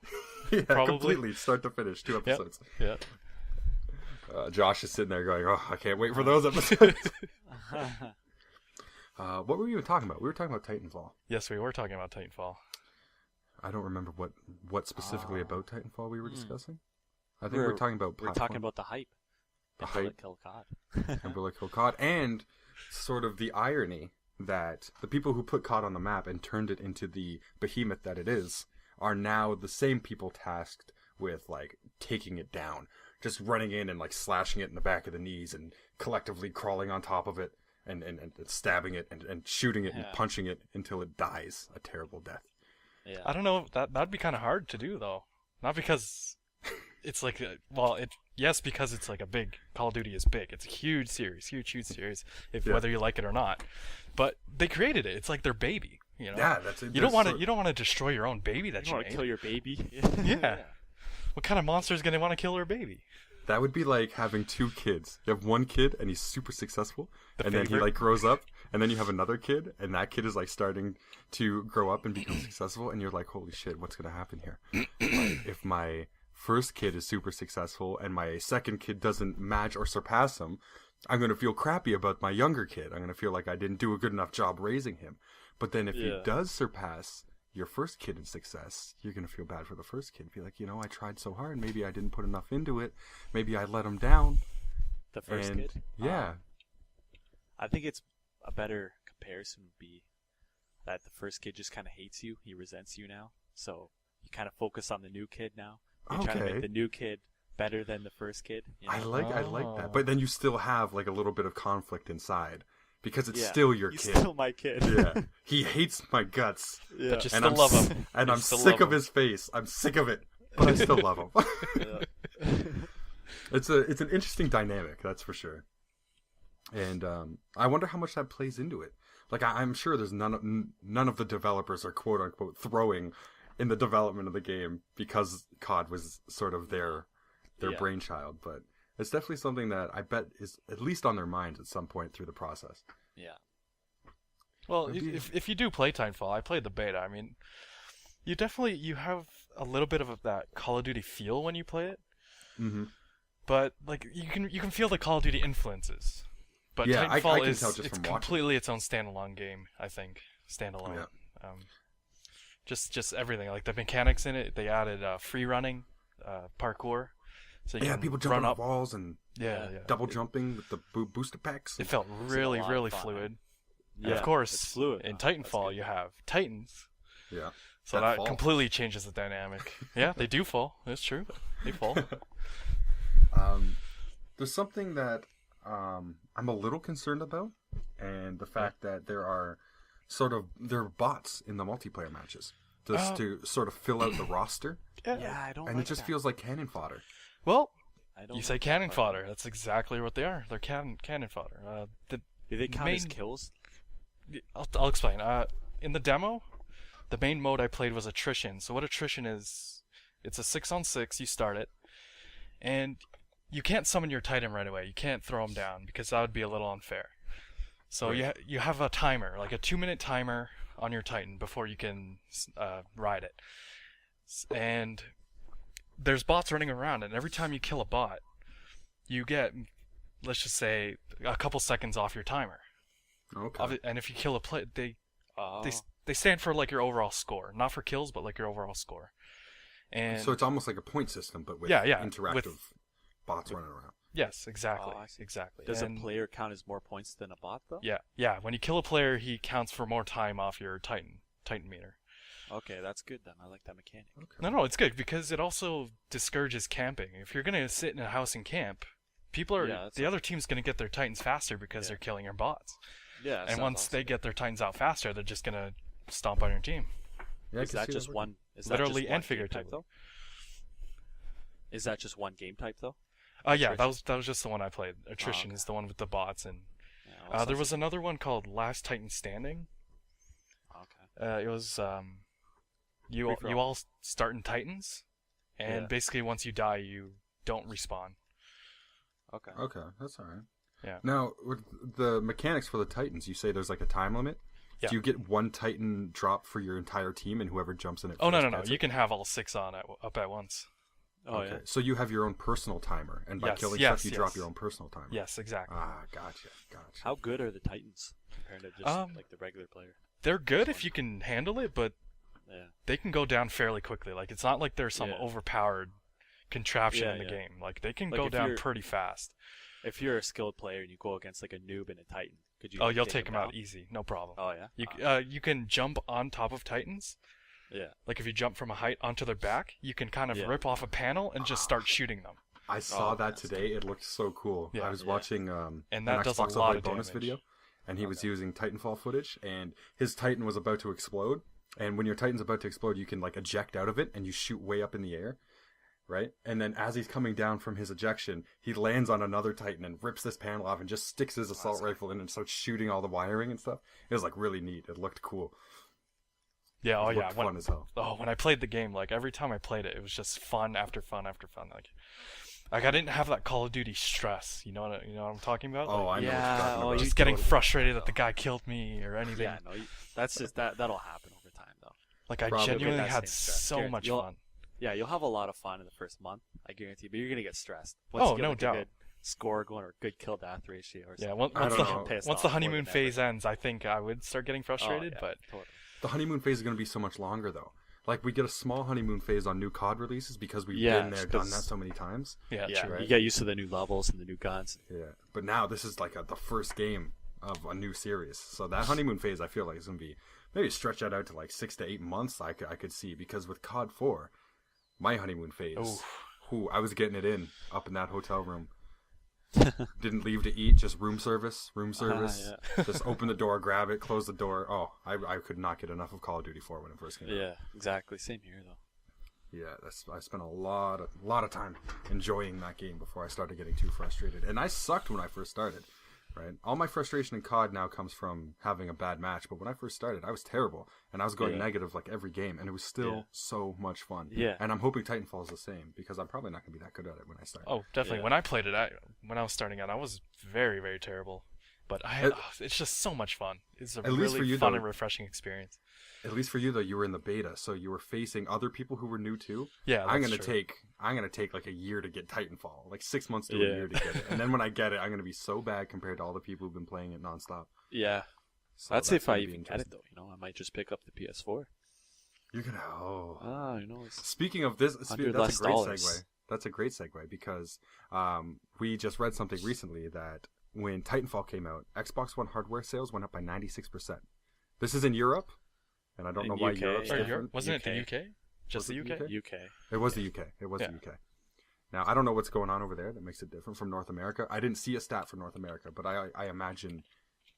Yeah, probably. Completely, start to finish, 2 episodes. Yeah. Josh is sitting there going, "Oh, I can't wait for those episodes." What were we even talking about? We were talking about Titanfall. Yes, we were talking about Titanfall. I don't remember what specifically about Titanfall we were discussing. I think we were talking about platform. We're talking about the hype. The hype. Kill COD. And Kill COD. And sort of the irony that the people who put COD on the map and turned it into the behemoth that it is are now the same people tasked with, like, taking it down. Just running in and, like, slashing it in the back of the knees and collectively crawling on top of it and stabbing it and shooting it and punching it until it dies a terrible death. Yeah. I don't know. That'd be kind of hard to do though. Not because it's like because it's like a big Call of Duty is big. It's a huge series, huge series. Whether you like it or not, but they created it. It's like their baby. You know? Yeah, that's it. You don't want to destroy your own baby that you want to kill your baby. Yeah. What kind of monster is going to want to kill their baby? That would be like having two kids. You have one kid and he's super successful, then he like grows up, and then you have another kid, and that kid is like starting to grow up and become successful, and you're like, holy shit, what's gonna happen here? Like, if my first kid is super successful and my second kid doesn't match or surpass him, I'm gonna feel crappy about my younger kid. I'm gonna feel like I didn't do a good enough job raising him. But then if he does surpass your first kid in success, you're going to feel bad for the first kid. Be like, I tried so hard. Maybe I didn't put enough into it. Maybe I let him down. The first kid? Yeah. I think it's a better comparison would be that the first kid just kind of hates you. He resents you now. So you kind of focus on the new kid now. You're trying to make the new kid better than the first kid. You know? I like that. But then you still have like a little bit of conflict inside. Because it's still your kid. He's still my kid. Yeah. He hates my guts. Yeah. But you still love him. And I'm sick of his face. I'm sick of it. But I still love him. It's an interesting dynamic, that's for sure. And I wonder how much that plays into it. Like, I'm sure there's none of the developers are quote unquote throwing in the development of the game because COD was sort of their brainchild, but it's definitely something that I bet is at least on their minds at some point through the process. Yeah. Well, if you do play Titanfall, I played the beta. I mean, you have a little bit of that Call of Duty feel when you play it. Mm-hmm. But like you can feel the Call of Duty influences. But Titanfall it's completely its own standalone game. I think standalone. Yeah. Just everything, like the mechanics in it. They added free running, parkour. So people jumping off walls and double jumping with the booster packs. It felt really fluid. Yeah, and of course, fluid. In Titanfall you have Titans. Yeah. So that completely changes the dynamic. Yeah, they do fall. It's true. They fall. There's something that I'm a little concerned about, and the fact that there are bots in the multiplayer matches just to sort of fill out the roster. Yeah, I don't. And it just feels like cannon fodder. Well, you say cannon fodder. That's exactly what they are. They're cannon fodder. Do they count as kills? I'll explain. In the demo, the main mode I played was attrition. So what attrition is, it's a 6-on-6. You start it, and you can't summon your Titan right away. You can't throw him down because that would be a little unfair. So you have a timer, like a 2-minute timer on your Titan before you can ride it. And there's bots running around, and every time you kill a bot, you get, let's just say, a couple seconds off your timer. Okay. And if you kill a player, they stand for like your overall score, not for kills, but like your overall score. And so it's almost like a point system, but with interactive bots running around. Yes, exactly. Exactly. Does a player count as more points than a bot, though? Yeah. When you kill a player, he counts for more time off your Titan meter. Okay, that's good then. I like that mechanic. Okay. No, it's good because it also discourages camping. If you're gonna sit in a house and camp, the other team's gonna get their Titans faster because they're killing your bots. Yeah. And once they get their Titans out faster, they're just gonna stomp on your team. Yeah, is that just one? Literally and figuratively. Is that just one game type though? Yeah, that was just the one I played. Attrition is the one with the bots, and there was another one called Last Titan Standing. Okay. It was you all start in Titans, and basically once you die, you don't respawn. Okay. Okay, that's all right. Yeah. Now, with the mechanics for the Titans, you say there's like a time limit. Yeah. Do you get one Titan drop for your entire team, and whoever jumps in it? Oh no! You can have all 6 up at once. Oh okay. Yeah. So you have your own personal timer, and by killing stuff, you drop your own personal timer. Yes, exactly. Gotcha. How good are the Titans compared to just like the regular player? They're good if you can handle it, but they can go down fairly quickly. Like it's not like there's some overpowered contraption in the game. Like they can go down pretty fast. If you're a skilled player and you go against like a noob and a Titan, could you? Oh, you'll take them out easy, no problem. Oh yeah. You can jump on top of Titans. Yeah. Like if you jump from a height onto their back, you can kind of rip off a panel and just start shooting them. I saw that today. It looked so cool. Yeah, I was watching and that an does Xbox a lot Live of bonus damage. video, and he was using Titanfall footage, and his Titan was about to explode, And when your Titan's about to explode, you can like eject out of it and you shoot way up in the air, right? And then as he's coming down from his ejection, he lands on another Titan and rips this panel off and just sticks his assault rifle in and starts shooting all the wiring and stuff. It was like really neat. It looked cool. Yeah, it looked fun as hell. When I played the game, like every time I played it, it was just fun after fun after fun. Like I didn't have that Call of Duty stress. You know what I'm talking about? Oh, like, I know. Yeah, what you're talking about. Just getting frustrated that the guy killed me or anything. Yeah, no, that's just that'll happen over time though. Like I genuinely had so much fun. Yeah, you'll have a lot of fun in the first month, I guarantee. But you're gonna get stressed. Once you get, no like, doubt. a good score going or a good kill death ratio or something. Yeah, once the honeymoon phase ends, I think I would start getting frustrated. But totally. The honeymoon phase is going to be so much longer, though. Like, we get a small honeymoon phase on new COD releases because we've been there, done that so many times. Yeah, true. Right? You get used to the new levels and the new guns. Yeah, but now this is like the first game of a new series. So that honeymoon phase, I feel like, is going to be maybe stretch that out to like 6 to 8 months, I could see. Because with COD 4, my honeymoon phase, I was getting it in up in that hotel room. Didn't leave to eat, just room service. Just open the door, grab it, close the door. Oh, I could not get enough of Call of Duty 4 when it first came out. Yeah, exactly. Same here, though. Yeah, I spent a lot of time enjoying that game before I started getting too frustrated. And I sucked when I first started, right? All my frustration in COD now comes from having a bad match. But when I first started, I was terrible. And I was going negative like every game. And it was still so much fun. Yeah. And I'm hoping Titanfall is the same because I'm probably not going to be that good at it when I start. Oh, definitely. Yeah. When I played it, when I was starting out, I was very, very terrible. But it's just so much fun. It's a really fun and refreshing experience. At least for you, though, you were in the beta, so you were facing other people who were new too. Yeah, I'm gonna take like a year to get Titanfall, like 6 months to a year to get it, and then when I get it, I'm gonna be so bad compared to all the people who've been playing it nonstop. Yeah, so that's if I even get it though. You know, I might just pick up the PS4. You're gonna you know. Speaking of this, that's a great segue. That's a great segue because we just read something recently that when Titanfall came out, Xbox One hardware sales went up by 96%. This is in Europe. And I don't know why Europe's different. Wasn't it the UK? Just the UK? UK. It was the UK. It was the UK. Now, I don't know what's going on over there that makes it different from North America. I didn't see a stat for North America, but I imagine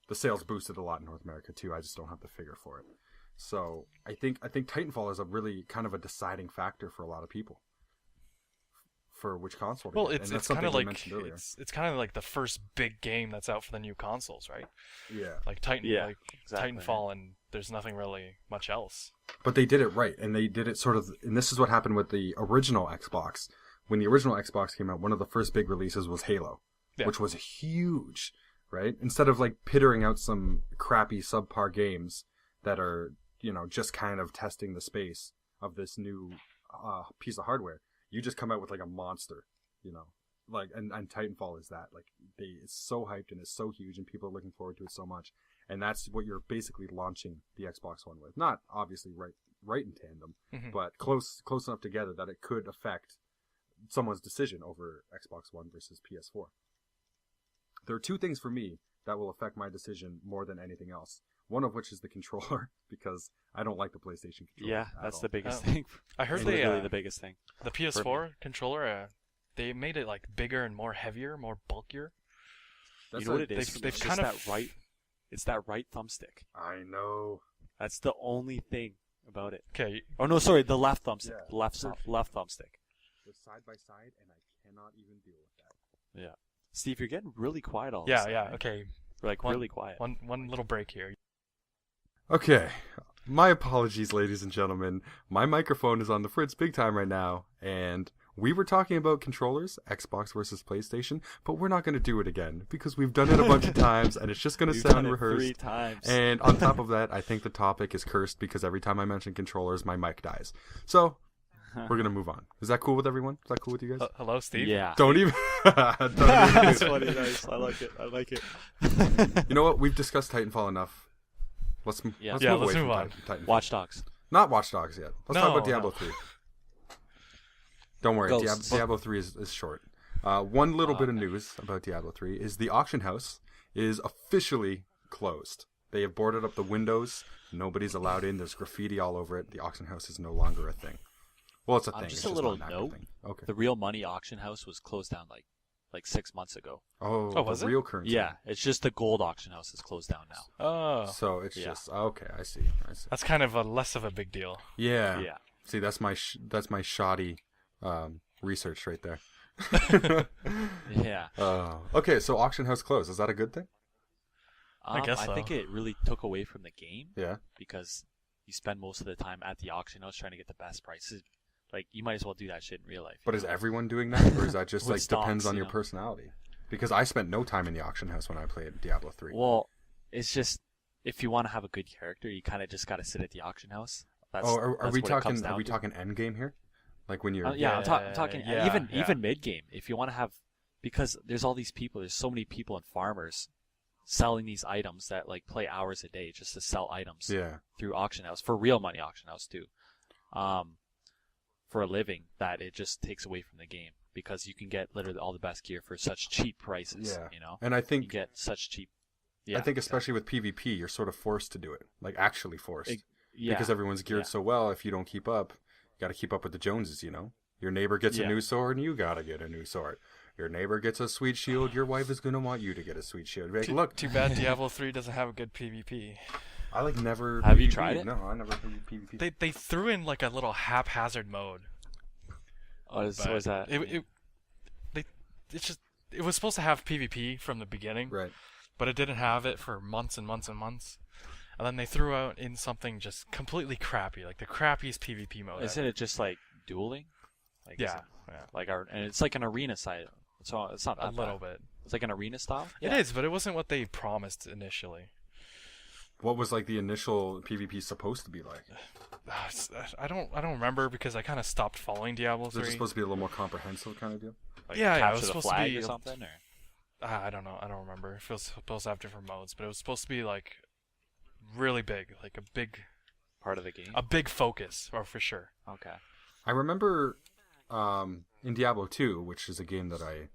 the sales boosted a lot in North America too. I just don't have the figure for it. So I think Titanfall is a really kind of a deciding factor for a lot of people. For which console? Well, it's kind of like it's kind of like the first big game that's out for the new consoles, right? Yeah. Like Titanfall, and there's nothing really much else. But they did it right, and they did it sort of. And this is what happened with the original Xbox. When the original Xbox came out, one of the first big releases was Halo, which was huge, right? Instead of like pittering out some crappy subpar games that are, just kind of testing the space of this new piece of hardware. You just come out with like a monster, like and Titanfall is that. Like it's so hyped and it's so huge and people are looking forward to it so much. And that's what you're basically launching the Xbox One with. Not obviously right in tandem, but close enough together that it could affect someone's decision over Xbox One versus PS4. There are two things for me that will affect my decision more than anything else. One of which is the controller, because I don't like the PlayStation controller. Yeah, that's the biggest thing. I heard really the biggest thing. The PS4 controller, they made it like bigger and more heavier, more bulkier. You know what it is? They've kind of right. It's that right thumbstick. I know. That's the only thing about it. Okay. Oh no, sorry, the left thumbstick. Yeah. Left thumbstick. They're side by side, and I cannot even deal with that. Yeah. Steve, you're getting really quiet all of a sudden. Yeah. Okay. Really quiet. One little break here. Okay, my apologies, ladies and gentlemen. My microphone is on the fritz big time right now, and we were talking about controllers, Xbox versus PlayStation, but we're not going to do it again, because we've done it a bunch of times, and it's just going to sound rehearsed. 3 times. And on top of that, I think the topic is cursed, because every time I mention controllers, my mic dies. So, we're going to move on. Is that cool with everyone? Is that cool with you guys? Hello, Steve? Yeah. Don't even... That's funny, nice. I like it. You know what? We've discussed Titanfall enough. Let's move on. Titanfall. Watch Dogs. Not Watch Dogs yet. Let's talk about Diablo 3. Don't worry, Diablo 3 is short. One little bit of news about Diablo 3 is the auction house is officially closed. They have boarded up the windows. Nobody's allowed in. There's graffiti all over it. The auction house is no longer a thing. Well, it's a thing. Just a little note. Okay. The Real Money auction house was closed down like like 6 months ago. Oh, was the real currency? Yeah, it's just the gold auction house is closed down now. Oh. So it's just okay. I see. That's kind of less of a big deal. Yeah. Yeah. See, that's my shoddy research right there. Yeah. Okay, so auction house closed. Is that a good thing? I guess so. I think it really took away from the game. Yeah. Because you spend most of the time at the auction house trying to get the best prices. Like, you might as well do that shit in real life. But is everyone doing that, or is that just like stocks, depends on your personality? Because I spent no time in the auction house when I played Diablo 3. Well, it's just if you want to have a good character, you kind of just got to sit at the auction house. Are we talking end game here? Like when you're I'm talking even mid game. If you want to have, because there's all these people, there's so many people and farmers selling these items that like play hours a day just to sell items through auction house for real money auction house too, for a living, that it just takes away from the game because you can get literally all the best gear for such cheap prices. You know, and I think you get such cheap. I think especially with PvP, you're sort of forced to do it, like actually forced. Because everyone's geared so well, if you don't keep up, you got to keep up with the Joneses, you know? Your neighbor gets a new sword, and you got to get a new sword. Your neighbor gets a sweet shield, your wife is going to want you to get a sweet shield. Like, look. Too bad Diablo 3 doesn't have a good PvP. I like never... Have you tried it? No, I never PvP. They threw in like a little haphazard mode. What is that? It was supposed to have PvP from the beginning. Right. But it didn't have it for months and months and months. And then they threw out in something just completely crappy, like the crappiest PvP mode. Isn't it just like dueling? Like, yeah. Like and it's like an arena side. So it's not that a little bit. It's like an arena style. It is, but it wasn't what they promised initially. What was like the initial PvP supposed to be like? I don't remember because I kind of stopped following Diablo 3. Was it supposed to be a little more comprehensive kind of deal? Like it was supposed to be or something, or I don't know. I don't remember. It was supposed to have different modes, but it was supposed to be like really big, like a big part of the game. A big focus, or for sure. Okay. I remember in Diablo 2, which is a game that I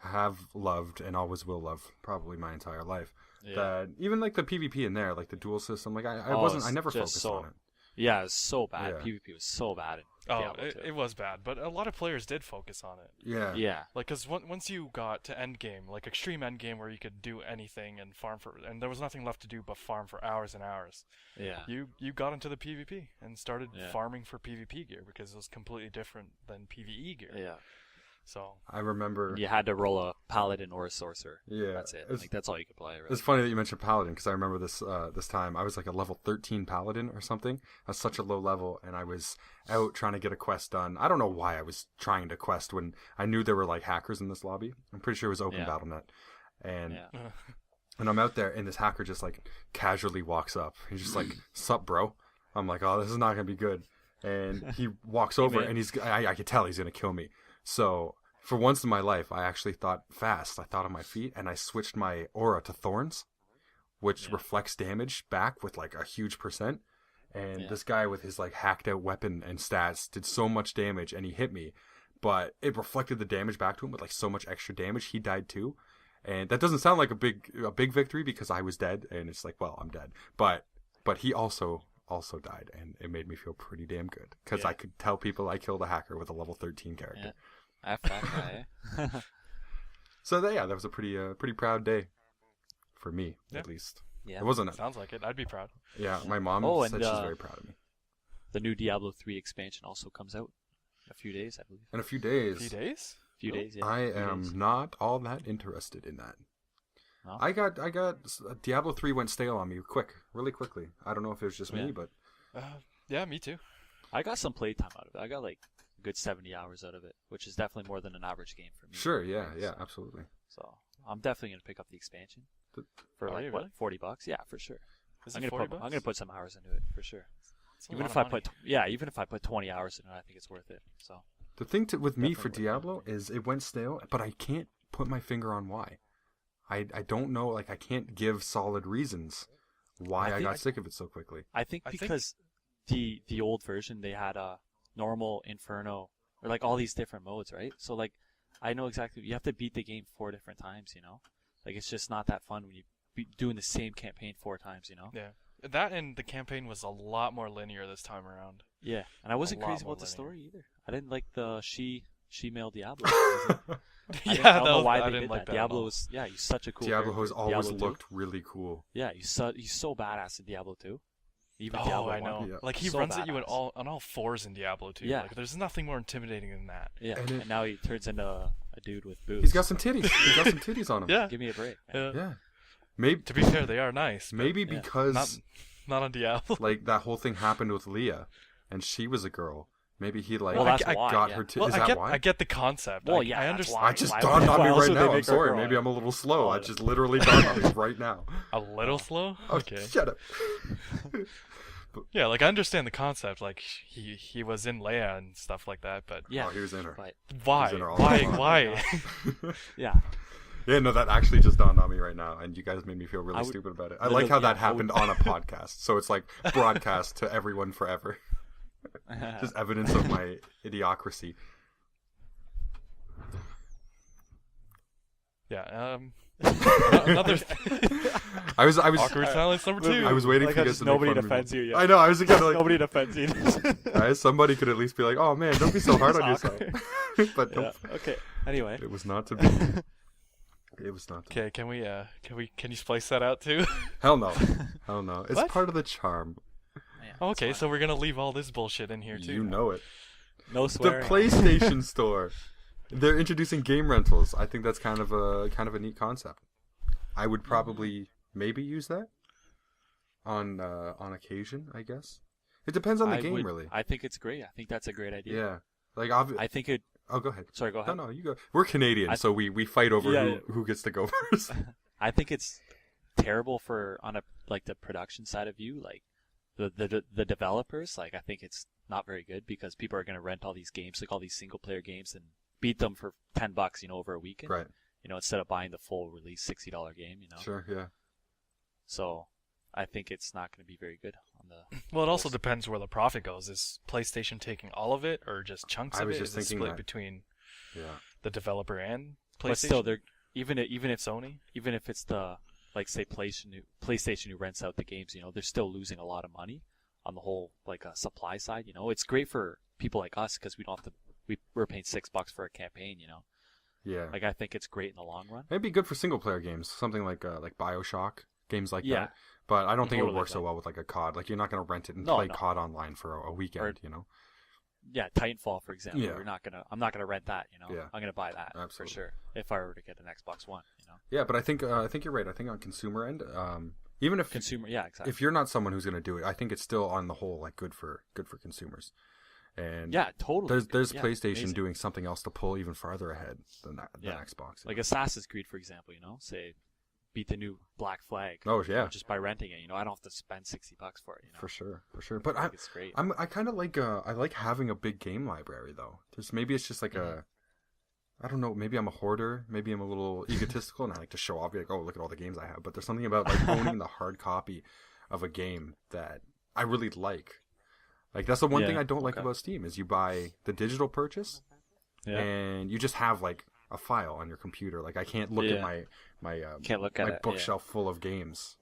have loved and always will love probably my entire life. That even like the PvP in there, like the duel system, like I never focused on it. Yeah, it was so bad. Yeah. PvP was so bad. It was bad, but a lot of players did focus on it. Yeah. Yeah. Like, because once you got to end game, like extreme end game where you could do anything and farm and there was nothing left to do but farm for hours and hours. Yeah. You got into the PvP and started farming for PvP gear because it was completely different than PvE gear. Yeah. So I remember you had to roll a paladin or a sorcerer. Yeah, that's it. Like that's all you could play. Really. It's funny that you mentioned paladin because I remember this time I was like a level 13 paladin or something. I was such a low level, and I was out trying to get a quest done. I don't know why I was trying to quest when I knew there were like hackers in this lobby. I'm pretty sure it was open BattleNet, and I'm out there, and this hacker just like casually walks up. He's just like, "Sup, bro?" I'm like, "Oh, this is not gonna be good." And he walks over, and I could tell he's gonna kill me. So for once in my life, I actually thought fast. I thought on my feet, and I switched my aura to thorns, which reflects damage back with like a huge %. And this guy with his like hacked out weapon and stats did so much damage, and he hit me, but it reflected the damage back to him with like so much extra damage. He died too, and that doesn't sound like a big victory because I was dead, and it's like, well, I'm dead. But he also died, and it made me feel pretty damn good because I could tell people I killed a hacker with a level 13 character. Yeah. After that guy. So that was a pretty proud day for me, at least. Yeah, it wasn't. Sounds like it. I'd be proud. Yeah, my mom said she's very proud of me. The new Diablo 3 expansion also comes out in a few days, I believe. In a few days. Few days. Yeah. I am not all that interested in that. No? I got Diablo 3 went stale on me really quickly. I don't know if it was just me, but yeah, me too. I got some playtime out of it. I got like a good 70 hours out of it, which is definitely more than an average game for me. Sure, yeah, absolutely. So I'm definitely gonna pick up the expansion for like what, $40? Yeah, for sure. I'm gonna put some hours into it for sure. Even if I put 20 hours in it, I think it's worth it. So the thing with me for Diablo is it went stale, but I can't put my finger on why. I don't know, like I can't give solid reasons why I got sick of it so quickly. I think because the old version, they had a normal, inferno, or like all these different modes, right? So like I know exactly, you have to beat the game 4 different times, you know? Like it's just not that fun when you be doing the same campaign 4 times, you know? Yeah. That and the campaign was a lot more linear this time around. Yeah, and I wasn't crazy about the story either. I didn't like the she She-male Diablo. Yeah, I don't know why they did like that. Diablo was he's such a cool Diablo character. has always Diablo 2. looked really cool. Yeah, he's so badass in Diablo 2. Even Oh, Diablo I 1. know. Yeah. Like he So runs at you badass. on all fours in Diablo 2. Yeah. Like there's nothing more intimidating than that. Yeah, And and now he turns into a dude with boobs. He's got some titties. He's got some titties on him. Yeah. Give me a break. Man. Yeah. Maybe To be fair, they are nice. but maybe yeah. because not on Diablo. like that whole thing happened with Leah, and she was a girl. Maybe he like Well, that's I why. got yeah. her. Is I that get why? I get the concept. Well, I yeah, that's understand. why. I just Why dawned would- on why me else right would they now. I'm make her sorry. girl? Maybe I'm a little slow. Oh, I yeah. just literally dawned on me right now. A little slow. Oh, Okay. shut up. Yeah, like I understand the concept. Like he was in Leia and stuff like that, but Yeah, Oh, he was in her. but why? in her all Why? the time. Why? yeah, Yeah, no, that actually just dawned on me right now, and you guys made me feel really I would- stupid about it. I literally, like how that yeah, I would- happened on a podcast, so it's like broadcast to everyone forever. Just evidence of my idiocracy. Yeah. Another I was awkward silence number 2. I was waiting Like for how you guys just to make nobody fun of me. defends you yet. I know. I was kind of like, nobody defends you. somebody could at least be like, "Oh man, don't be so hard on It's yourself." But yeah. Okay. Anyway. it was not to be. It was not to be. Okay, can you splice that out too? Hell no. Hell no. It's What? part of the charm. Yeah, Okay, it's so we're gonna leave all this bullshit in here too. You know it. fine. No The swearing. PlayStation Store. They're introducing game rentals. I think that's kind of a neat concept. I would probably maybe use that on occasion, I guess. It depends on the game, really. I think it's great. I think that's a great idea. Yeah. Like I think it. Oh, go ahead. Sorry, go ahead. No, you go. We're Canadian, so we fight over Yeah, who gets to go first. I think it's terrible for on a like the production side of you, like the developers. Like I think it's not very good because people are going to rent all these games, like all these single player games, and beat them for $10, over a weekend. Right. Instead of buying the full release $60 game. Sure. Yeah. So I think it's not going to be very good on the. Well, it also depends where the profit goes. Is PlayStation taking all of it, or just chunks I of was it? just Is it thinking split that. between Yeah. the developer and PlayStation? But still, they're even if Sony, even if it's the like say PlayStation who rents out the games, they're still losing a lot of money on the whole like supply side. It's great for people like us because we don't have to. We're paying $6 for a campaign. Yeah. Like I think it's great in the long run. It'd be good for single player games, something like BioShock, games like Yeah. that. But I don't think it would Totally, work so like- well with like a COD. Like you're not going to rent it and No, play no. COD online for a weekend, Yeah, Titanfall, for example. Yeah. I'm not gonna rent that. Yeah. I'm gonna buy that Absolutely. for sure if I were to get an Xbox One. Yeah, but I think you're right. I think on consumer end, even if Consumer, yeah, exactly. if you're not someone who's going to do it, I think it's still on the whole like good for consumers. And Yeah, totally. there's Yeah, PlayStation amazing. doing something else to pull even farther ahead than Xbox. Like Assassin's Creed, for example. Say, beat the new Black Flag. Oh, yeah. Just by renting it. I don't have to spend $60 for it. For sure. But I think it's great. I kind of like I like having a big game library though. Maybe it's just like I don't know. Maybe I'm a hoarder. Maybe I'm a little egotistical, and I like to show off. Be like, oh, look at all the games I have. But there's something about like owning the hard copy of a game that I really like. Like that's the one thing I don't like about Steam is you buy the digital purchase, and you just have like a file on your computer. Like I can't look at my Can't look at my it, bookshelf full of games.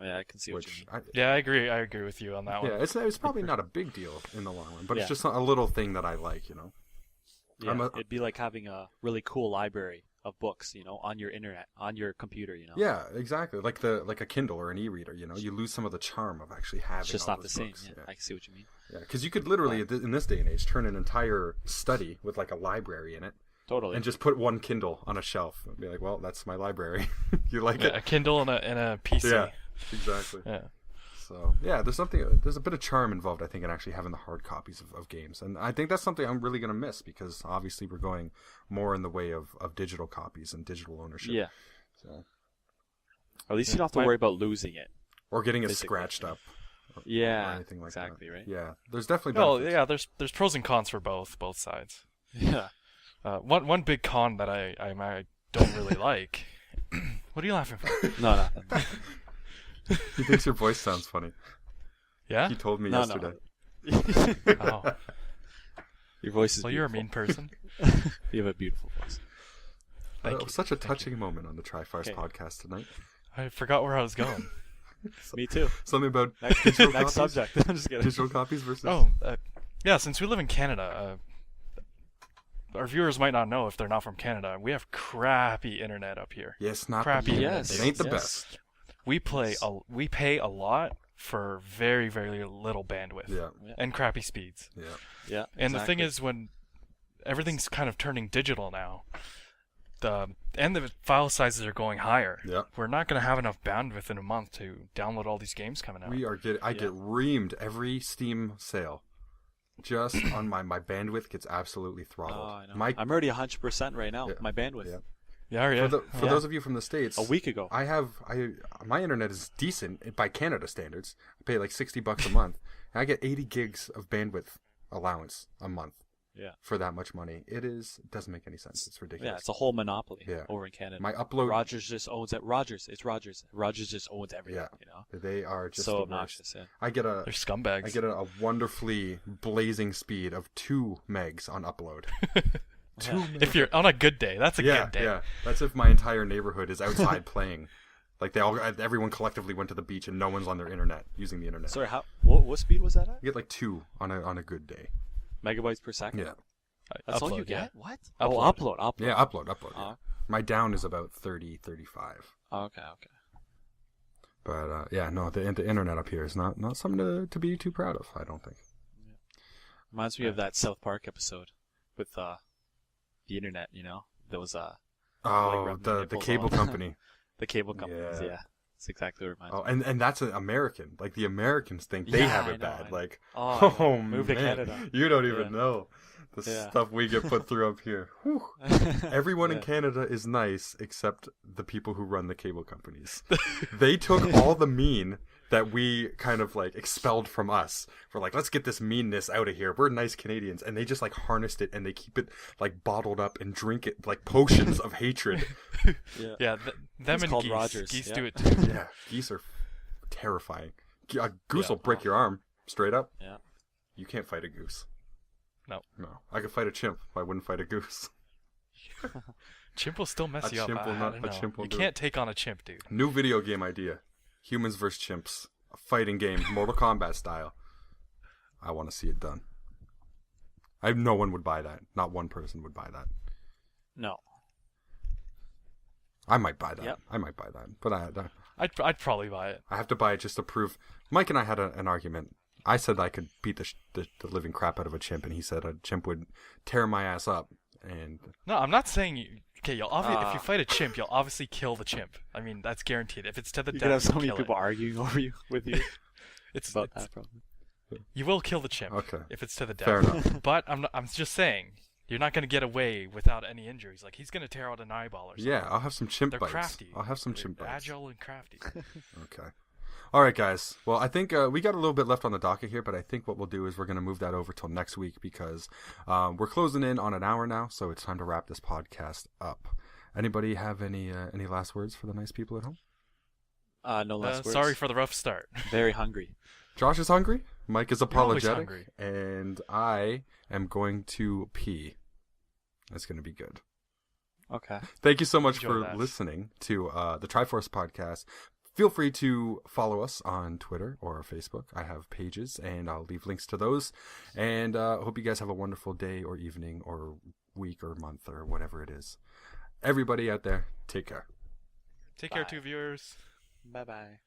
Yeah, I can see what you mean. Yeah, I agree. I agree with you on that one. Yeah, it's probably not a big deal in the long run, but it's Yeah. just a little thing that I like, Yeah, it'd be like having a really cool library of books, on your internet, on your computer, Yeah, exactly. Like a Kindle or an e-reader, you lose some of the charm of actually having. It's just all not the those same. books. Yeah, I can see what you mean. Yeah, because you could literally in this day and age turn an entire study with like a library in it, Totally. and just put one Kindle on a shelf and be like, well, that's my library. You like Yeah, it? a Kindle and a PC. Yeah, exactly. Yeah. So yeah, there's a bit of charm involved, I think, in actually having the hard copies of games, and I think that's something I'm really gonna miss because obviously we're going more in the way of digital copies and digital ownership. Yeah. So. At least you don't have to worry about losing it. Or getting it Physically. scratched up. Yeah. Or anything like exactly. that. Right. Yeah, there's definitely Well, benefits. yeah. There's pros and cons for both sides. Yeah. One big con that I don't really like. What are you laughing for? No. He thinks your voice sounds funny. Yeah. He told me No. yesterday. Oh. Your voice is. Well, you're a beautiful. mean person. You have a beautiful voice. Thank It you. was such a touching moment on the Trifarce Okay. podcast tonight. I forgot where I was going. Me too. Something about Next, digital next copies. subject. I'm just kidding. Digital copies versus. Oh, yeah. Since we live in Canada, our viewers might not know if they're not from Canada. We have crappy internet up here. Yes, not crappy. Yes, it ain't the best. We pay a lot for very, very little bandwidth and crappy speeds. Yeah. And the thing is, when everything's kind of turning digital now, the file sizes are going higher. We're not going to have enough bandwidth in a month to download all these games coming out. I get reamed every Steam sale. Just on my bandwidth gets absolutely throttled. Oh, I know. I'm already 100% right now. My bandwidth. For those of you from the States, a week ago, my internet is decent by Canada standards. I pay like $60 a month, and I get 80 gigs of bandwidth allowance a month. For that much money, it doesn't make any sense. It's ridiculous. Yeah, it's a whole monopoly over in Canada. My upload, Rogers just owns it. Rogers just owns everything. You know, they are just so obnoxious. I get they're scumbags. I get a wonderfully blazing speed of 2 megs on upload. 2 megs. If you're on a good day, that's a good day. Yeah, that's if my entire neighborhood is outside playing. Like everyone collectively went to the beach and no one's on their internet using the internet. Sorry, what speed was that at? You get like 2 on a good day. Megabytes per second? Yeah. That's all you get? What? Upload. Upload. Yeah, upload. My down is about 30, 35. Okay. But, the internet up here is not something to be too proud of, I don't think. Reminds me of that South Park episode with the internet, you know? There was the cable company. The cable companies, yeah. That's exactly what it reminds me. And that's an American. Like, the Americans think they have it bad. Like, move to Canada. You don't even know the stuff we get put through up here. Everyone in Canada is nice except the people who run the cable companies. They took all the mean that we kind of like expelled from us. We're like, let's get this meanness out of here. We're nice Canadians. And they just like harnessed it and they keep it like bottled up and drink it like potions of hatred. Them and called geese. Rogers. Geese do it too. Yeah, geese are terrifying. A goose will break your arm straight up. Yeah. You can't fight a goose. No. I could fight a chimp. I wouldn't fight a goose. Chimp will still mess you up. You can't take on a chimp, dude. New video game idea. Humans versus chimps. A fighting game. Mortal Kombat style. I want to see it done. No one would buy that. Not one person would buy that. No. I might buy that. Yep. I might buy that. But I'd probably buy it. I have to buy it just to prove. Mike and I had an argument. I said I could beat the living crap out of a chimp, and he said a chimp would tear my ass up. And no, I'm not saying you. Okay, if you fight a chimp, you'll obviously kill the chimp. I mean, that's guaranteed. If it's to the death, you could have so many people arguing with you. It's about that problem. You will kill the chimp. Okay. If it's to the death. Fair enough. But I'm just saying, you're not going to get away without any injuries. Like he's going to tear out an eyeball or something. Yeah, I'll have some chimp They're bites. crafty. I'll have some chimp bites. Agile and crafty. Okay. All right, guys. Well, I think we got a little bit left on the docket here, but I think what we'll do is we're going to move that over till next week because we're closing in on an hour now, so it's time to wrap this podcast up. Anybody have any last words for the nice people at home? No last words. Sorry for the rough start. Very hungry. Josh is hungry. Mike is apologetic. Hungry. And I am going to pee. That's going to be good. Okay. Thank you so much for listening to the Trifarce Podcast. Feel free to follow us on Twitter or Facebook. I have pages, and I'll leave links to those. And hope you guys have a wonderful day or evening or week or month or whatever it is. Everybody out there, take care. Take care, too, viewers. Bye-bye.